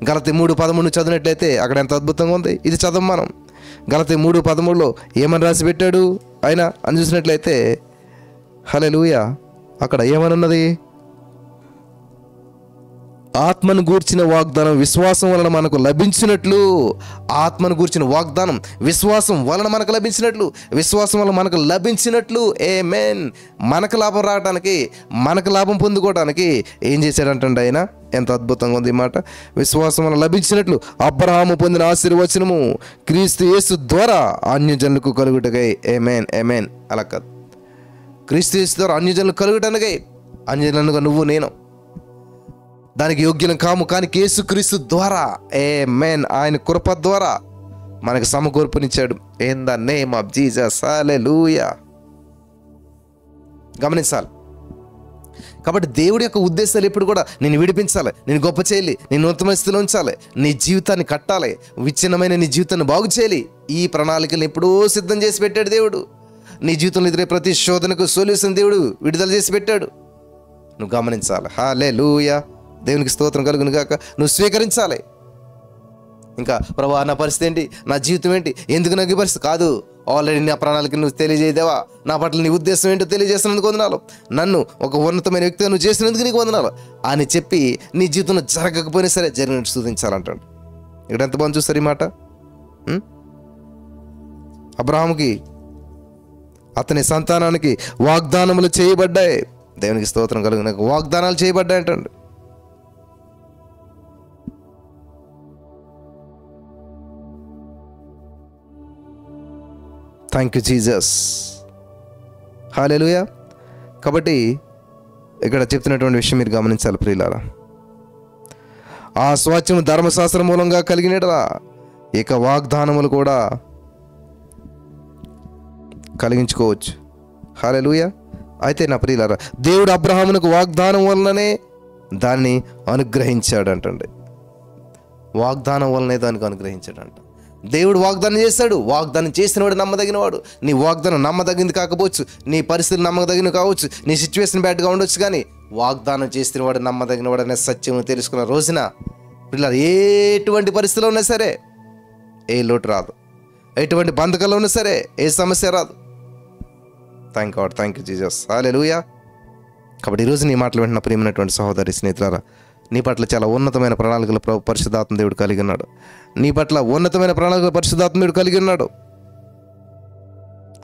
గలతీ 3:13 చదివినట్లయితే అక్కడ ఎంత అద్భుతంగా ఉంది. ఇది చదవం మనం. గలతీ 3:13లో ఏమని రాసి పెట్టాడు ఆయన అని చూసినట్లయితే, హల్లెలూయా, అక్కడ ఏమనున్నది? ఆత్మను గూర్చిన వాగ్దానం విశ్వాసం వలన మనకు లభించినట్లు. ఆత్మను గూర్చిన వాగ్దానం విశ్వాసం వలన మనకు లభించినట్లు, విశ్వాసం వలన మనకు లభించినట్లు. ఆమేన్. మనకు లాభం రావడానికి, మనకు లాభం పొందుకోవడానికి ఏం చేశాడంటే ఆయన, ఎంత అద్భుతంగా ఉంది ఈ మాట. విశ్వాసం వలన లభించినట్లు అబ్రహాము పొందిన ఆశీర్వచనము క్రీస్తు యేసు ద్వారా అన్యజనులకు కలుగుటకై. ఆమేన్, ఆమేన్. అలా కాదు, క్రీస్తు యేసు ద్వారా అన్యజనులకు కలుగుటనకై. అన్యజనులుగా నువ్వు నేను దానికి యోగ్యం కాము, కానీ యేసుక్రీస్తు ద్వారా, ఆమేన్, ఆయన కృప ద్వారా మనకు సమకూర్పునిచ్చాడు. In the name of Jesus. Hallelujah. గమనించాలి. కాబట్టి దేవుడి యొక్క ఉద్దేశాలు ఎప్పుడు కూడా నేను విడిపించాలి, నేను గొప్ప చేయాలి, నేను ఉన్నతమైన స్థితిలో ఉంచాలి, నీ జీవితాన్ని కట్టాలి, విచ్ఛిన్నమైన నీ జీవితాన్ని బాగు చేయాలి. ఈ ప్రణాళికలను ఎప్పుడూ సిద్ధం చేసి పెట్టాడు దేవుడు. నీ జీవితంలో ఎదురే ప్రతి శోధనకు సొల్యూషన్ దేవుడు విడుదల చేసి పెట్టాడు. నువ్వు గమనించాలి. హల్లెలూయా, దేవునికి స్తోత్రం కలుగును గాక. నువ్వు స్వీకరించాలి. ఇంకా ప్రభా నా పరిస్థితి ఏంటి, నా జీవితం ఏంటి, ఎందుకు నాకు ఈ పరిస్థితి కాదు, ఆల్రెడీ నా ప్రణాళిక నువ్వు తెలియజేయదేవా, నా పట్ల నీ ఉద్దేశం ఏంటో తెలియజేసినందుకు వందనాలు, నన్ను ఒక ఉన్నతమైన వ్యక్తిగా నువ్వు చేసినందుకు నీకు వందనాలు అని చెప్పి నీ జీవితంలో జరగకపోయినా సరే జరిగినట్టు స్తుతించాలంటాడు. ఇక్కడ ఎంత బాగుంది చూస్తారు ఈ మాట. అబ్రహాముకి అతని సంతానానికి వాగ్దానములు చేయబడ్డాయి. దేవునికి స్తోత్రం కలుగును. వాగ్దానాలు చేయబడ్డాయి అంటండి. Thank you Jesus, hallelujah. కాబట్టి ఇక్కడ చెప్తున్నటువంటి విషయం మీరు గమనించాలి ప్రియులారా. ఆ స్వాస్థ్యం ధర్మశాస్త్రం మూలంగా కలిగినట్లా ఇక వాగ్దానములు కూడా కలిగించుకోవచ్చు. హల్లెలూయా. అయితే నా ప్రియులారా, దేవుడు అబ్రహామునకు వాగ్దానం వలననే దాన్ని అనుగ్రహించాడు అంటండి. వాగ్దానం వలనే దానికి అనుగ్రహించాడంట. దేవుడు వాగ్దానం చేశాడు. వాగ్దానం చేసినవాడు నమ్మదగినవాడు. నీ వాగ్దానం నమ్మదగింది కాకపోవచ్చు, నీ పరిస్థితులు నమ్మదగినవి కావచ్చు, నీ సిచ్యువేషన్ బ్యాడ్గా ఉండొచ్చు, కానీ వాగ్దానం చేసినవాడు నమ్మదగినవాడు అనే సత్యం తెలుసుకున్న రోజున పిల్లలు ఎటువంటి పరిస్థితుల్లో ఉన్నా సరే ఏ లోటు రాదు, ఎటువంటి బంధకాల్లో ఉన్నా సరే ఏ సమస్య రాదు. Thank God, thank you Jesus, hallelujah. కాబట్టి ఈరోజు నీ మాటలు వింటున్న ప్రియమైనటువంటి సహోదరి స్నేహితులారా, నీ పట్ల చాలా ఉన్నతమైన ప్రణాళికలు పరిశుద్ధాత్మ దేవుడు కలిగి ఉన్నాడు. నీ పట్ల ఉన్నతమైన ప్రణాళికలు పరిశుద్ధాత్మ దేవుడు కలిగి ఉన్నాడు.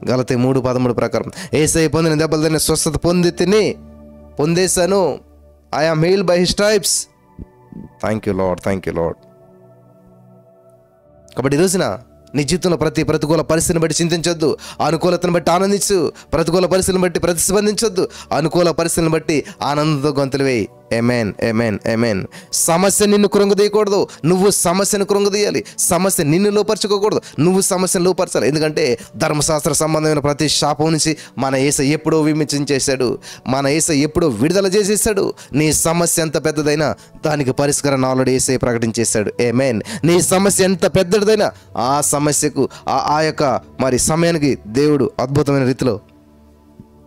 గలతీ 3:13 ప్రకారం యేసయ్య పొందిన దెబ్బలు తిని స్వస్థత పొందేశాను. I am healed by his stripes. Thank you Lord, thank you lord. కాబట్టి ఈ రోజున నీ జీవితంలో ప్రతి ప్రతికూల పరిస్థితిని బట్టి చింతించొద్దు, అనుకూలతను బట్టి ఆనందించు. ప్రతికూల పరిస్థితిని బట్టి ప్రతిస్పందించొద్దు, అనుకూల పరిస్థితిని బట్టి ఆనందంతో గొంతులు వేయి. ఆమేన్, ఆమేన్, ఆమేన్. సమస్య నిన్ను కృంగదీయకూడదు, నువ్వు సమస్యను కృంగదీయాలి. సమస్య నిన్ను లోపరచుకోకూడదు, నువ్వు సమస్యను లోపరచాలి. ఎందుకంటే ధర్మశాస్త్ర సంబంధమైన ప్రతి శాపం నుంచి మన యేసయ్య ఎప్పుడో విమోచించేశాడు, మన యేసయ్య ఎప్పుడో విడుదల చేసేసాడు. నీ సమస్య ఎంత పెద్దదైనా దానికి పరిష్కారాన్ని ఆల్రెడీ యేసయ్య ప్రకటించేశాడు. ఆమేన్. నీ సమస్య ఎంత పెద్దదైనా ఆ సమస్యకు ఆ యొక్క మరి సమయానికి దేవుడు అద్భుతమైన రీతిలో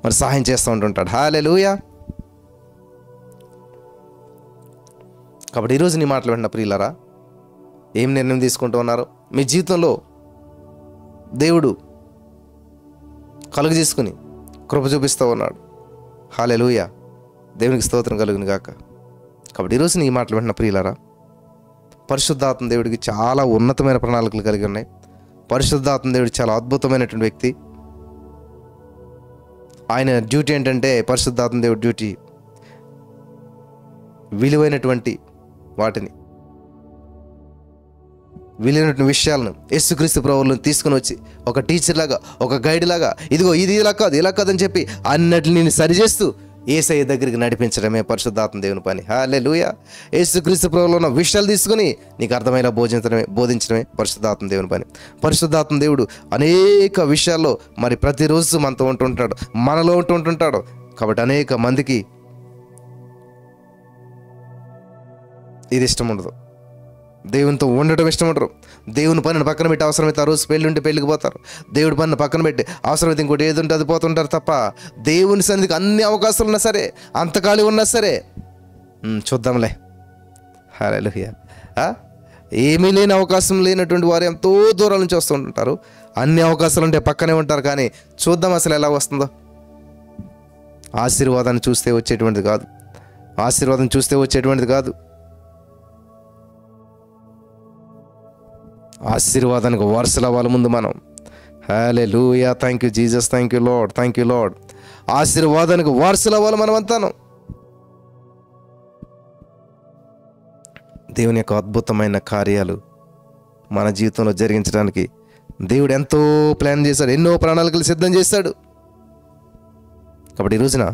మరి సహాయం చేస్తూ ఉంటుంటాడు. హల్లెలూయా. కాబట్టి ఈరోజు నీ మాటలు విన్న ప్రియులారా, ఏం నిర్ణయం తీసుకుంటూ ఉన్నారు? మీ జీవితంలో దేవుడు కలుగు చేసుకుని కృప చూపిస్తూ ఉన్నాడు. హల్లెలూయా. దేవునికి స్తోత్రం కలుగును గాక. కాబట్టి ఈరోజు నీ మాటలు విన్న ప్రియులారా, పరిశుద్ధాత్మ దేవుడికి చాలా ఉన్నతమైన ప్రణాళికలు కలిగి ఉన్నాయి. పరిశుద్ధాత్మ దేవుడు చాలా అద్భుతమైనటువంటి వ్యక్తి. ఆయన డ్యూటీ ఏంటంటే, పరిశుద్ధాత్మ దేవుడి డ్యూటీ విలువైనటువంటి వాటిని, విలువైనటువంటి విషయాలను యేసుక్రీస్తు ప్రభువులను తీసుకుని వచ్చి ఒక టీచర్ లాగా, ఒక గైడ్ లాగా, ఇదిగో ఇది ఇలా కాదు, ఇలా కాదని చెప్పి అన్నిటిని సరిచేస్తూ యేసయ్య దగ్గరికి నడిపించడమే పరిశుద్ధాత్మ దేవుని పని. హల్లెలూయా. యేసుక్రీస్తు ప్రభువులో ఉన్న విషయాలు తీసుకుని నీకు అర్థమయ్యేలా బోధించడమే పరిశుద్ధాత్మ దేవుని పని. పరిశుద్ధాత్మ దేవుడు అనేక విషయాల్లో మరి ప్రతిరోజు మనతో ఉంటుంటాడు, మనలో ఉంటుంటాడు. కాబట్టి అనేక మందికి ఇది ఇష్టం ఉండదు, దేవునితో ఉండటం ఇష్టం ఉండరు. దేవుని పనిని పక్కన పెట్టి అవసరమైతే ఆ రోజు పెళ్ళి ఉంటే పెళ్ళికి పోతారు, దేవుడి పనిని పక్కన పెట్టి అవసరమైతే ఇంకోటి ఏది ఉంటే అది పోతుంటారు తప్ప దేవుని సన్నిధికి అన్ని అవకాశాలు ఉన్నా సరే, అంత ఖాళీ ఉన్నా సరే చూద్దాంలే. హల్లెలూయా. ఏమీ లేని అవకాశం లేనటువంటి వారు ఎంతో దూరాల నుంచి వస్తుంటారు. అన్ని అవకాశాలు ఉంటే పక్కనే ఉంటారు, కానీ చూద్దాం అసలు ఎలా వస్తుందో. ఆశీర్వాదాన్ని చూస్తే వచ్చేటువంటిది కాదు, ఆశీర్వాదం చూస్తే వచ్చేటువంటిది కాదు. ఆశీర్వాదానికి వారసులు అవ్వాలి ముందు మనం. Hallelujah. Thank you Jesus, thank you Lord, thank you Lord. ఆశీర్వాదానికి వారసులు అవ్వాలి మనం అంతాను. దేవుని యొక్క అద్భుతమైన కార్యాలు మన జీవితంలో జరిగించడానికి దేవుడు ఎంతో ప్లాన్ చేశాడు, ఎన్నో ప్రణాళికలు సిద్ధం చేశాడు. కాబట్టి ఈ రోజున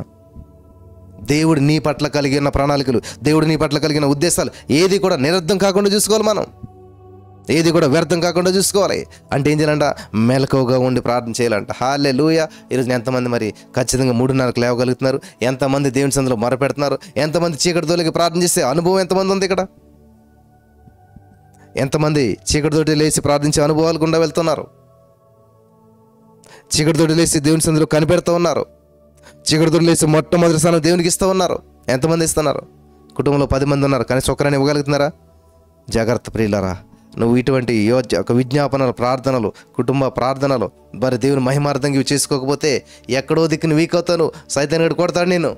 దేవుడు నీ పట్ల కలిగిన ప్రణాళికలు, దేవుడు నీ పట్ల కలిగిన ఉద్దేశాలు ఏది కూడా నిరర్థం కాకుండా చూసుకోవాలి మనం, ఏది కూడా వ్యర్థం కాకుండా చూసుకోవాలి. అంటే ఏం చేయాలంట? మెలకువగా ఉండి ప్రార్థన చేయాలంట. హల్లెలూయా. ఈరోజు ఎంతమంది మరి ఖచ్చితంగా 3:30కు లేవగలుగుతున్నారు? ఎంతమంది దేవుని సన్నిధిలో మొరపెడుతున్నారు? ఎంతమంది చీకటి తోలికి ప్రార్థన చేసే అనుభవం ఎంతమంది ఉంది ఇక్కడ? ఎంతమంది చీకటితోటి లేచి ప్రార్థించే అనుభవాలు గుండా వెళ్తున్నారు? చీకటితోటి లేచి దేవుని సన్నిధిలో కనిపెడుతూ ఉన్నారు. చీకటితోటి లేచి మొట్టమొదటి స్థానం దేవునికి ఇస్తూ ఉన్నారు. ఎంతమంది ఇస్తున్నారు? కుటుంబంలో 10 మంది ఉన్నారు, కానీ ఒక్కరైనా ఇవ్వగలుగుతున్నారా? జాగ్రత్త ప్రియులారా, నువ్వు ఇటువంటి ఒక విజ్ఞాపనలు, ప్రార్థనలు, కుటుంబ ప్రార్థనలు మరి దేవుని మహిమార్థంగా ఇవి చేసుకోకపోతే ఎక్కడో దిక్కుని వీక్ అవుతాను, సైతాన్ గడు కొడతాడు నేను.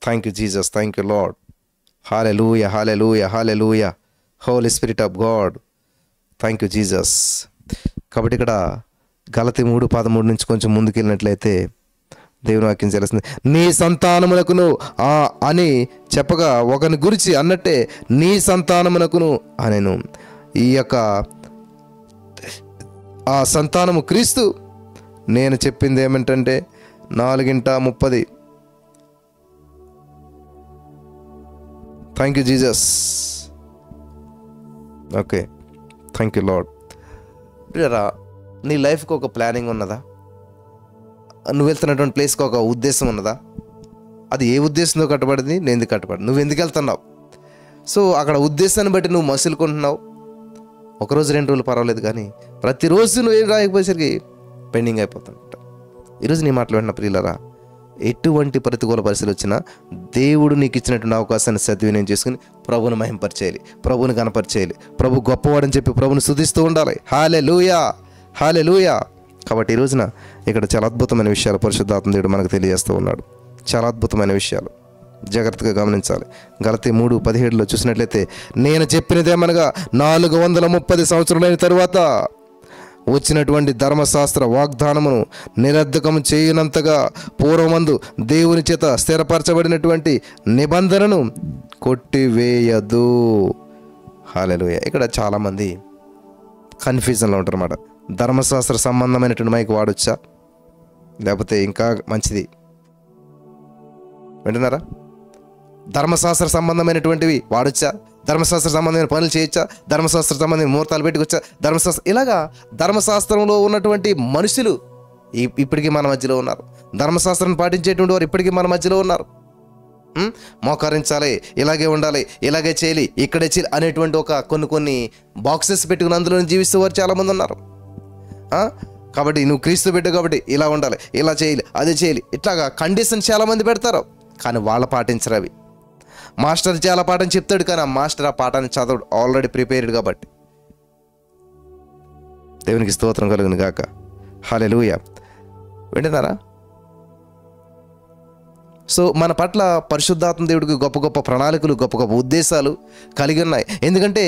Thank you Jesus, thank you Lord. Hallelujah, hallelujah, hallelujah. Holi spirit of God, thank you Jesus. కాబట్టి ఇక్కడ గలతీ 3:13 నుంచి కొంచెం ముందుకెళ్ళినట్లయితే దేవుని వాక్యం తెలుస్తుంది. నీ సంతానమునకును అని చెప్పగా ఒకని గురించి అన్నట్టే నీ సంతానమునకును అనెను. ఈ యొక్క ఆ సంతానము క్రీస్తు. నేను చెప్పింది ఏమిటంటే 4:30. Thank you Jesus. Okay, thank you lord. నీ లైఫ్కి ఒక ప్లానింగ్ ఉన్నదా? నువ్వు వెళ్తున్నటువంటి ప్లేస్కి ఒక ఉద్దేశం ఉన్నదా? అది ఏ ఉద్దేశంతో కట్టబడింది? నేను ఎందుకు కట్టబడింది? నువ్వు ఎందుకు వెళ్తున్నావు? సో అక్కడ ఉద్దేశాన్ని బట్టి నువ్వు మసులుకుంటున్నావు. ఒకరోజు 2 రోజులు పర్వాలేదు, కానీ ప్రతిరోజు నువ్వు ఏం రాయకపోయేసరికి పెండింగ్ అయిపోతుంట. ఈరోజు నీ మాటలు వింటున్న ప్రియులరా, ఎటువంటి ప్రతికూల పరిస్థితులు వచ్చినా దేవుడు నీకు ఇచ్చినటువంటి అవకాశాన్ని సద్వినియోగం చేసుకుని ప్రభువుని మహింపరిచేయాలి, ప్రభువుని కనపరిచేయాలి. ప్రభు గొప్పవాడని చెప్పి ప్రభుని స్తుతిస్తూ ఉండాలి. హల్లెలూయా, హల్లెలూయా. కాబట్టి ఈ రోజున ఇక్కడ చాలా అద్భుతమైన విషయాలు పరిశుద్ధాత్మ దేవుడు మనకు తెలియజేస్తూ ఉన్నాడు. చాలా అద్భుతమైన విషయాలు జాగ్రత్తగా గమనించాలి. గలతీ 3:17 చూసినట్లయితే, నేను చెప్పినదేమనగా 430 సంవత్సరాలైన తరువాత వచ్చినటువంటి ధర్మశాస్త్ర వాగ్దానమును నిరర్ధకం చేయనంతగా పూర్వమందు దేవుని చేత స్థిరపరచబడినటువంటి నిబంధనను కొట్టివేయదు. హల్లెలూయా. ఇక్కడ చాలామంది కన్ఫ్యూజన్లో ఉంటారు అన్నమాట. ధర్మశాస్త్ర సంబంధమైనటువంటి మైక్ వాడొచ్చా, లేకపోతే ఇంకా మంచిది? వింటున్నారా? ధర్మశాస్త్ర సంబంధమైనటువంటివి వాడొచ్చా, ధర్మశాస్త్ర సంబంధమైన పనులు చేయొచ్చా, ధర్మశాస్త్ర సంబంధమైన ముహూర్తాలు పెట్టుకొచ్చా, ధర్మశాస్త్రం ఇలాగా ధర్మశాస్త్రంలో ఉన్నటువంటి మనుషులు ఇప్పటికీ మన మధ్యలో ఉన్నారు. ధర్మశాస్త్రాన్ని పాటించేటువంటి వారు ఇప్పటికీ మన మధ్యలో ఉన్నారు. మోకరించాలి, ఇలాగే ఉండాలి, ఇలాగే చేయాలి, ఇక్కడే చేయాలి అనేటువంటి ఒక కొన్ని బాక్సెస్ పెట్టుకుని అందులో జీవిస్తూ వారు చాలామంది ఉన్నారు. కాబట్టి నువ్వు క్రీస్తు బిడ్డ కాబట్టి ఇలా ఉండాలి, ఇలా చేయాలి, అదే చేయాలి, ఇట్లాగా కండిషన్ చాలామంది పెడతారు. కానీ వాళ్ళు పాటించరు అవి. మాస్టర్ చాలా పాఠం చెప్తాడు, కానీ ఆ మాస్టర్ ఆ పాఠాన్ని చదవడు, ఆల్రెడీ ప్రిపేర్డ్ కాబట్టి. దేవునికి స్తోత్రం కలుగును గాక. హల్లెలూయా. వింటున్నారా? సో మన పట్ల పరిశుద్ధాత్మ దేవుడికి గొప్ప గొప్ప ప్రణాళికలు, గొప్ప గొప్ప ఉద్దేశాలు కలిగి ఉన్నాయి. ఎందుకంటే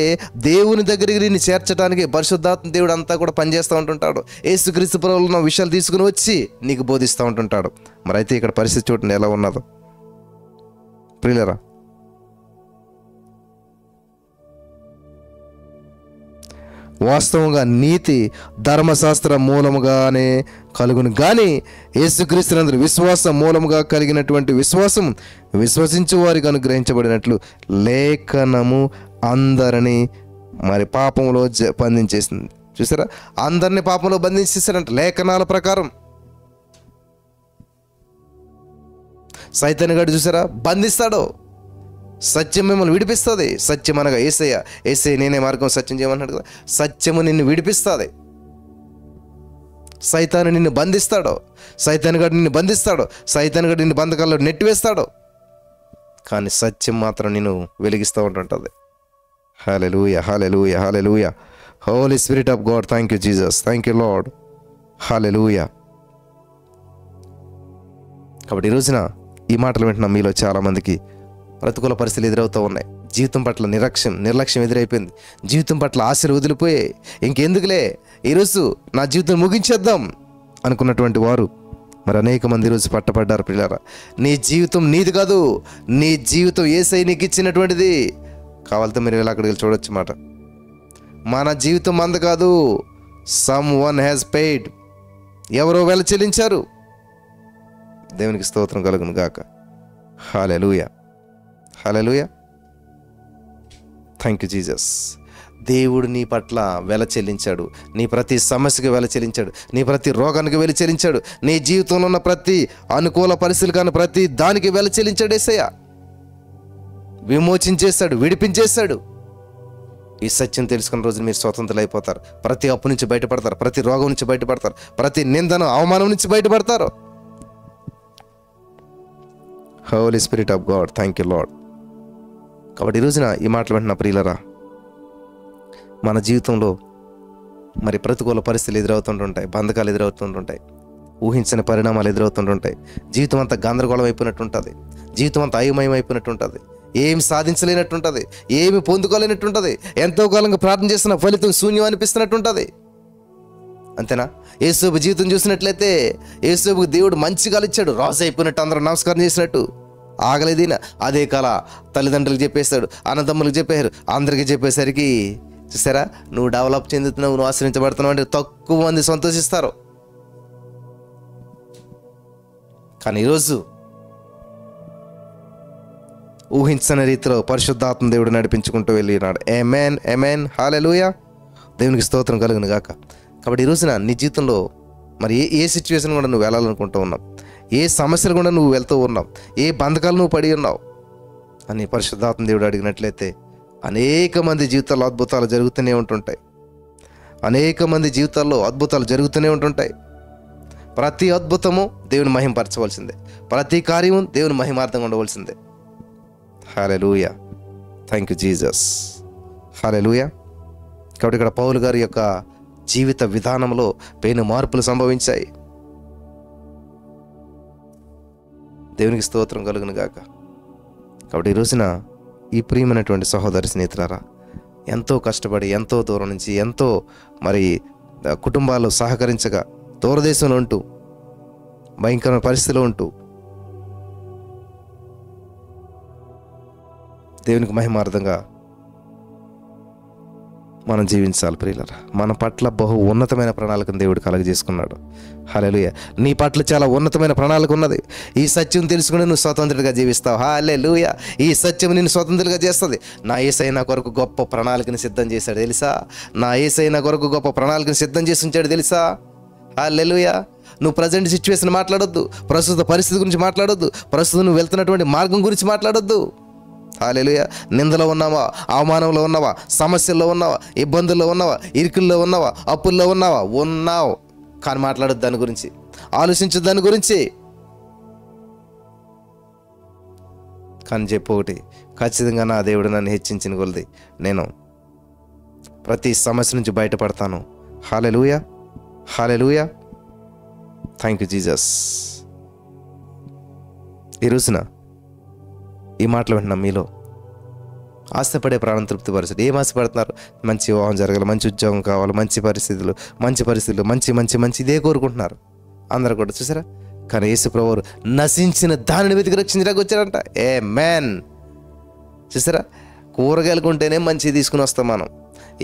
దేవుని దగ్గరికి నిన్ను చేర్చడానికి పరిశుద్ధాత్మ దేవుడు అంతా కూడా పనిచేస్తూ ఉంటుంటాడు. యేసుక్రీస్తు ప్రభువులో ఉన్న విషయాలు తీసుకుని వచ్చి నీకు బోధిస్తూ ఉంటుంటాడు. మరి అయితే ఇక్కడ పరిస్థితి చూడండి ఎలా ఉన్నదో ప్రియులరా. వాస్తవంగా నీతి ధర్మశాస్త్ర మూలముగానే కలుగును, కానీ యేసుక్రీస్తునందు విశ్వాసం మూలముగా కలిగినటువంటి విశ్వాసం విశ్వసించు వారికి అనుగ్రహించబడినట్లు లేఖనము అందరినీ మరి పాపంలో బంధించేసింది. చూసారా? అందరినీ పాపంలో బంధించేసారంట లేఖనాల ప్రకారం. సైతాను గాడు చూసారా బంధిస్తాడో. సత్యం మిమ్మల్ని విడిపిస్తుంది. సత్యం అనగా యేసయ్య నేనే మార్గం సత్యం చేయమన్నాడు కదా. సత్యము నిన్ను విడిపిస్తుంది. సైతాను నిన్ను బంధిస్తాడు, సైతాను గడు నిన్ను బంధిస్తాడు, సైతాను గడు నిన్ను బంధకాల్లో నెట్టివేస్తాడు. కానీ సత్యం మాత్రం నిన్ను వెలిగిస్తూ ఉంటుంటుంది. Hallelujah, hallelujah, hallelujah. Holi spirit of God, thank you Jesus, thank you Lord. Hallelujah. కాబట్టి ఈ రోజున ఈ మాటలు వింటున్నాం మీలో చాలామందికి ప్రతికూల పరిస్థితులు ఎదురవుతూ ఉన్నాయి. జీవితం పట్ల నిర్లక్ష్యం ఎదురైపోయింది. జీవితం పట్ల ఆశలు వదిలిపోయాయి. ఇంకెందుకులే ఈరోజు నా జీవితం ముగించేద్దాం అనుకున్నటువంటి వారు మరి అనేక మంది ఈరోజు పట్టబడ్డారు. పిల్లరా, నీ జీవితం నీది కాదు, నీ జీవితం యేసయ్య నీకు ఇచ్చినటువంటిది. కావాలంటే మీరు ఇలా అక్కడికి చూడొచ్చు మాట. మన జీవితం మంద కాదు, సమ్ వన్ హ్యాస్ పెయిడ్. ఎవరో వెల చెల్లించారు. దేవునికి స్తోత్రం కలుగును గాక. Hallelujah, hallelujah. Thank you Jesus. దేవుడు నీ పట్ల వెల చెల్లించాడు. నీ ప్రతి సమస్యకు వెల చెల్లించాడు. నీ ప్రతి రోగానికి వెల చెల్లించాడు. నీ జీవితంలో ఉన్న ప్రతి అనుకూల పరిస్థితులు కానీ ప్రతి దానికి వెల చెల్లించాడు యేసయ్య. విమోచించేశాడు, విడిపించేశాడు. ఈ సత్యం తెలుసుకున్న రోజు మీరు స్వతంత్రులు అయిపోతారు. ప్రతి అప్పు నుంచి బయటపడతారు, ప్రతి రోగం నుంచి బయటపడతారు, ప్రతి నిందను అవమానం నుంచి బయటపడతారు. Holy spirit of God, thank you lord. కాబట్టి ఈ రోజున ఈ మాటలు వింటున్న ప్రియులరా, మన జీవితంలో మరి ప్రతికూల పరిస్థితులు ఎదురవుతుంటుంటాయి, బంధకాలు ఎదురవుతుంటుంటాయి, ఊహించని పరిణామాలు ఎదురవుతుంటుంటాయి. జీవితం అంతా గందరగోళం అయిపోయినట్టు ఉంటుంది, జీవితం అంతా అయోమయం అయిపోయినట్టు ఉంటుంది, ఏమి సాధించలేనట్టు ఉంటుంది, ఏమి పొందుకోలేనట్టు ఉంటుంది, ఎంతో కాలంగా ప్రార్థన చేసిన ఫలితం శూన్యం అనిపిస్తున్నట్టు ఉంటుంది. అంతేనా? యేసోబు జీవితం చూసినట్లయితే యేసోబుకు దేవుడు మంచి కాలు ఇచ్చాడు, రాజు అయిపోయినట్టు అందరూ నమస్కారం చేసినట్టు. ఆగలేదిన అదే కాల తల్లిదండ్రులకు చెప్పేశాడు, అన్నదమ్ములకు చెప్పారు, అందరికీ చెప్పేసరికి చూసారా, నువ్వు డెవలప్ చెందుతున్నావు, నువ్వు ఆశ్రయించబడుతున్నావు అంటే తక్కువ మంది సంతోషిస్తారు. కానీ ఈరోజు ఊహించని రీతిలో పరిశుద్ధాత్మ దేవుడు నడిపించుకుంటూ వెళ్ళినాడు. ఆమేన్, ఆమేన్, హల్లెలూయా. దేవునికి స్తోత్రం కలుగును గాక. కాబట్టి ఈ రోజున నీ జీవితంలో మరి ఏ సిచ్యువేషన్ కూడా నువ్వు వెళ్ళాలనుకుంటూ ఉన్నావు, ఏ సమస్యలు కూడా నువ్వు వెళ్తూ ఉన్నావు, ఏ బంధకాలు నువ్వు పడి ఉన్నావు అని పరిశుద్ధాత్మ దేవుడు అడిగినట్లయితే అనేక మంది జీవితాల్లో అద్భుతాలు జరుగుతూనే ఉంటుంటాయి. అనేక మంది జీవితాల్లో అద్భుతాలు జరుగుతూనే ఉంటుంటాయి. ప్రతి అద్భుతము దేవుని మహిమపరచవలసిందే, ప్రతి కార్యము దేవుని మహిమార్థంగా ఉండవలసిందే. హల్లెలూయా, థ్యాంక్ యూ జీసస్, హల్లెలూయా. కాబట్టి ఇక్కడ పౌలు గారి యొక్క జీవిత విధానంలో పెను మార్పులు సంభవించాయి. దేవునికి స్తోత్రం కలుగును గాక. కాబట్టి ఈ రోజున ఈ ప్రియమైనటువంటి సహోదరి స్నేహితులారా, ఎంతో కష్టపడి ఎంతో దూరం నుంచి ఎంతో మరి కుటుంబాలు సహకరించగా దూరదేశంలో ఉంటూ భయంకరమైన పరిస్థితిలో ఉంటూ దేవునికి మహిమార్థంగా మనం జీవించాలి ప్రియులారా. మన పట్ల బహు ఉన్నతమైన ప్రణాళికను దేవుడు కలగజేసుకున్నాడు. హల్లెలూయా. నీ పట్ల చాలా ఉన్నతమైన ప్రణాళిక ఉన్నది. ఈ సత్యం తెలుసుకుని నువ్వు స్వతంత్రుడిగా జీవిస్తావు. హల్లెలూయా. ఈ సత్యం నిన్ను స్వతంత్రుడిగా చేస్తుంది. నా యేసయ్య నా కొరకు గొప్ప ప్రణాళికను సిద్ధం చేశాడు తెలుసా? నా యేసయ్య నా కొరకు గొప్ప ప్రణాళికను సిద్ధం చేసి ఉంచాడు తెలుసా? హల్లెలూయా. నువ్వు ప్రజెంట్ సిచ్యువేషన్ మాట్లాడొద్దు, ప్రస్తుత పరిస్థితి గురించి మాట్లాడొద్దు, ప్రస్తుతం నువ్వు వెళ్తున్నటువంటి మార్గం గురించి మాట్లాడొద్దు. హల్లెలూయా. నిందలో ఉన్నావా, అవమానంలో ఉన్నావా, సమస్యల్లో ఉన్నావా, ఇబ్బందుల్లో ఉన్నావా, ఇరుకుల్లో ఉన్నావా, అప్పుల్లో ఉన్నావు కానీ మాట్లాడొద్దు దాని గురించి, ఆలోచించు దాని గురించి. కానీ చెప్పు ఒకటి, ఖచ్చితంగా నా దేవుడు నన్ను హెచ్చించిన కొలది నేను ప్రతి సమస్య నుంచి బయటపడతాను. హల్లెలూయా, హల్లెలూయా, థ్యాంక్ యూ జీసస్. ఈ రోజున ఈ మాటలు వింటున్నాం, మీలో ఆశపడే ప్రాణం తృప్తిపరచడు. ఏం ఆశపడుతున్నారు? మంచి వివాహం జరగాలి, మంచి ఉద్యోగం కావాలి, మంచి పరిస్థితులు మంచి మంచి మంచి ఇదే కోరుకుంటున్నారు అందరూ కూడా. చూసారా? కానీ యేసు ప్రభువు నశించిన దానిని వెతికి రక్షించడానికి వచ్చారంట. ఆమేన్. చూసారా? కూరగాయలు కొంటేనే మంచిది తీసుకుని వస్తాం మనం,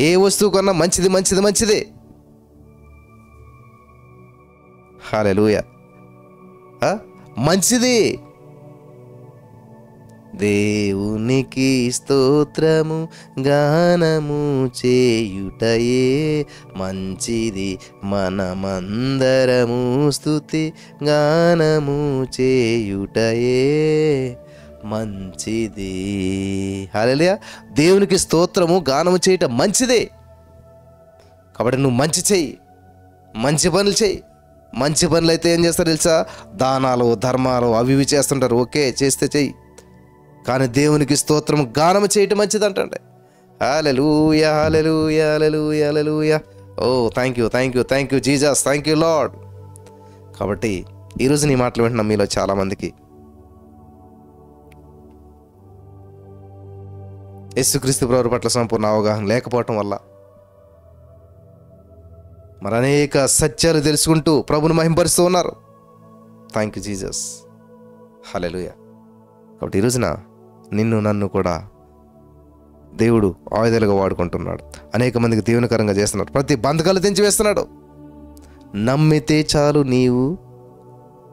ఏ వస్తువు కొన్నా మంచిది మంచిది మంచిది. హల్లెలూయా. మంచిది. దేవునికి స్తోత్రము గానము చేయుటయే మంచిది, మనమందరము స్తుతి గానము చేయుటయే మంచిది. హల్లెలూయా. దేవునికి స్తోత్రము గానము చేయటం మంచిదే. కాబట్టి నువ్వు మంచి చెయ్యి, మంచి పనులు చెయ్యి. మంచి పనులు అయితే ఏం చేస్తారు తెలుసా? దానాలు ధర్మాలు అవి ఇవి చేస్తుంటారు, ఓకే చేస్తే చెయ్యి. కానీ దేవునికి స్తోత్రం గానం చేయటం మంచిది అంటండి. Hallelujah, hallelujah, hallelujah, hallelujah. Oh thank you, thank you, thank you Jesus, thank you lord. కాబట్టి ఈరోజు నీ మాటలు వింటున్నాం మీలో చాలామందికి యేసుక్రీస్తు ప్రభువు పట్ల సంపూర్ణ అవగాహన లేకపోవటం వల్ల మరి అనేక సత్యాలు తెలుసుకుంటూ ప్రభుని మహింపరుస్తూ ఉన్నారు. Thank you Jesus, hallelujah. కాబట్టి ఈరోజున నిన్ను నన్ను కూడా దేవుడు ఆయుధాలుగా వాడుకుంటున్నాడు. అనేక మందికి దీవెనకరంగా చేస్తున్నాడు. ప్రతి బంధకాలు తెంచివేస్తున్నాడు. నమ్మితే చాలు నీవు